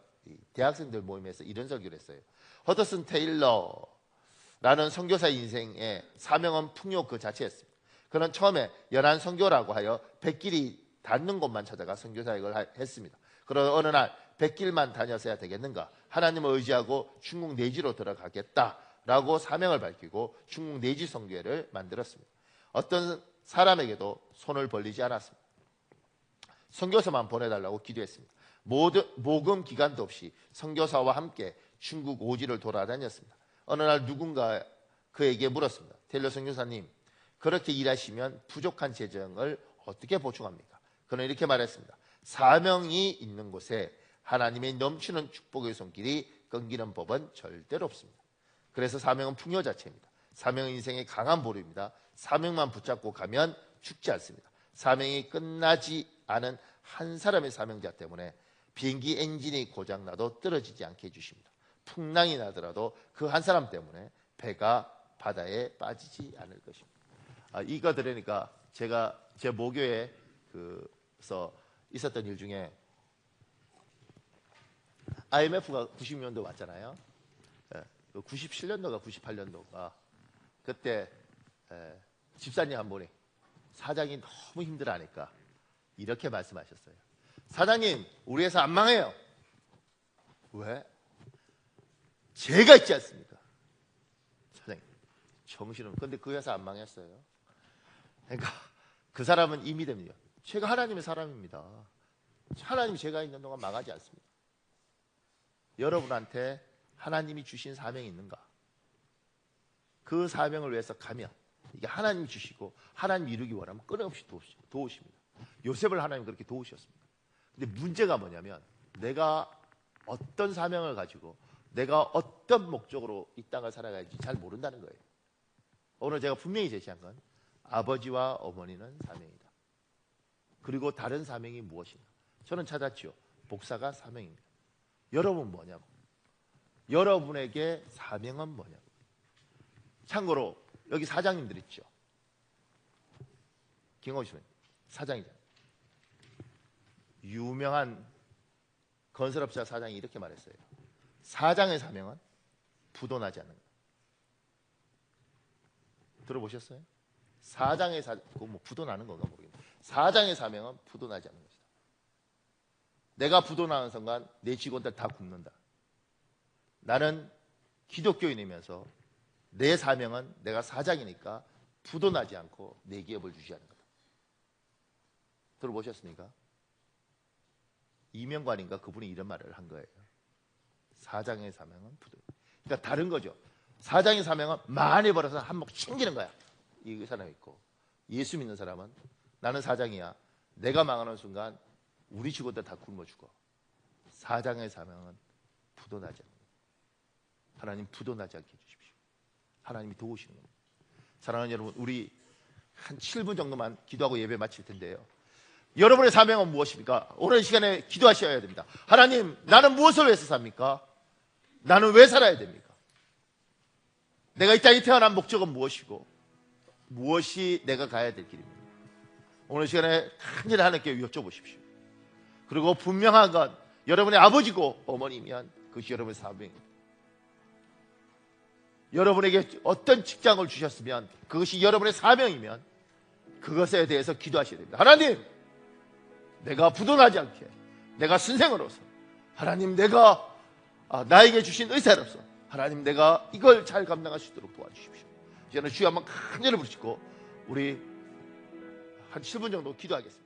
대학생들 모임에서 이런 설교를 했어요. 허더슨 테일러라는 선교사 인생의 사명은 풍요 그 자체였습니다. 그는 처음에 연안 선교라고 하여 백길이 닿는 곳만 찾아가 선교사역을 했습니다. 그러나 어느 날 백길만 다녀서야 되겠는가? 하나님을 의지하고 중국 내지로 들어가겠다라고 사명을 밝히고 중국 내지 선교회를 만들었습니다. 어떤 사람에게도 손을 벌리지 않았습니다. 선교사만 보내달라고 기도했습니다. 모금 기간도 없이 선교사와 함께 중국 오지를 돌아다녔습니다. 어느 날 누군가 그에게 물었습니다. 테일러 선교사님, 그렇게 일하시면 부족한 재정을 어떻게 보충합니까? 그는 이렇게 말했습니다. 사명이 있는 곳에 하나님의 넘치는 축복의 손길이 끊기는 법은 절대로 없습니다. 그래서 사명은 풍요 자체입니다. 사명은 인생의 강한 보루입니다. 사명만 붙잡고 가면 죽지 않습니다. 사명이 끝나지 않은 한 사람의 사명자 때문에 비행기 엔진이 고장나도 떨어지지 않게 해주십니다. 풍랑이 나더라도 그 한 사람 때문에 배가 바다에 빠지지 않을 것입니다. 이거 들으니까 제가 제 모교에서 있었던 일 중에 IMF가 90년도 왔잖아요. 97년도가 98년도가 그때 집사님 한 분이 사장이 너무 힘들어하니까 이렇게 말씀하셨어요. 사장님, 우리 회사 안 망해요. 왜? 제가 있지 않습니까? 정신은. 근데 그 회사 안 망했어요. 그러니까 그 사람은 이미 됩니다. 제가 하나님의 사람입니다. 하나님이 제가 있는 동안 망하지 않습니다. 여러분한테 하나님이 주신 사명이 있는가? 그 사명을 위해서 가면 이게 하나님이 주시고 하나님 이루기 원하면 끊임없이 도우십니다. 요셉을 하나님 그렇게 도우셨습니다. 근데 문제가 뭐냐면 내가 어떤 사명을 가지고 내가 어떤 목적으로 이 땅을 살아가야지 잘 모른다는 거예요. 오늘 제가 분명히 제시한 건 아버지와 어머니는 사명이다. 그리고 다른 사명이 무엇인가? 저는 찾았죠. 목사가 사명입니다. 여러분 뭐냐고? 여러분에게 사명은 뭐냐고? 참고로 여기 사장님들 있죠. 김호시는 사장이잖아요. 유명한 건설업자 사장이 이렇게 말했어요. 사장의 사명은 부도나지 않는 것. 들어보셨어요? 사장의 뭐 부도나는 건가 모르겠는데 사장의 사명은 부도나지 않는 것이다. 내가 부도나는 순간 내 직원들 다 굶는다. 나는 기독교인이면서 내 사명은 내가 사장이니까 부도나지 않고 내 기업을 유지하는 거다. 들어보셨습니까? 이명관인가 그분이 이런 말을 한 거예요. 사장의 사명은 부도. 그러니까 다른 거죠. 사장의 사명은 많이 벌어서 한몫 챙기는 거야. 이 사람이 있고 예수 믿는 사람은 나는 사장이야. 내가 망하는 순간 우리 직원들 다 굶어 죽어. 사장의 사명은 부도나지 않는 거예요. 하나님 부도나지 않게 해주십시오. 하나님이 도우시는 겁니다. 사랑하는 여러분, 우리 한 7분 정도만 기도하고 예배 마칠 텐데요. 여러분의 사명은 무엇입니까? 오늘 시간에 기도하셔야 됩니다. 하나님, 나는 무엇을 위해서 삽니까? 나는 왜 살아야 됩니까? 내가 이 땅에 태어난 목적은 무엇이고 무엇이 내가 가야 될 길입니까? 오늘 시간에 간절히 하나님께 여쭤보십시오. 그리고 분명한 건 여러분의 아버지고 어머니면 그것이 여러분의 사명입니다. 여러분에게 어떤 직장을 주셨으면 그것이 여러분의 사명이면 그것에 대해서 기도하셔야 됩니다. 하나님, 내가 부도나지 않게 내가 선생으로서 하나님 내가 나에게 주신 의사로서 하나님 내가 이걸 잘 감당할 수 있도록 도와주십시오. 이제는 주여 한번 간절히 부르시고 우리 한 7분 정도 기도하겠습니다.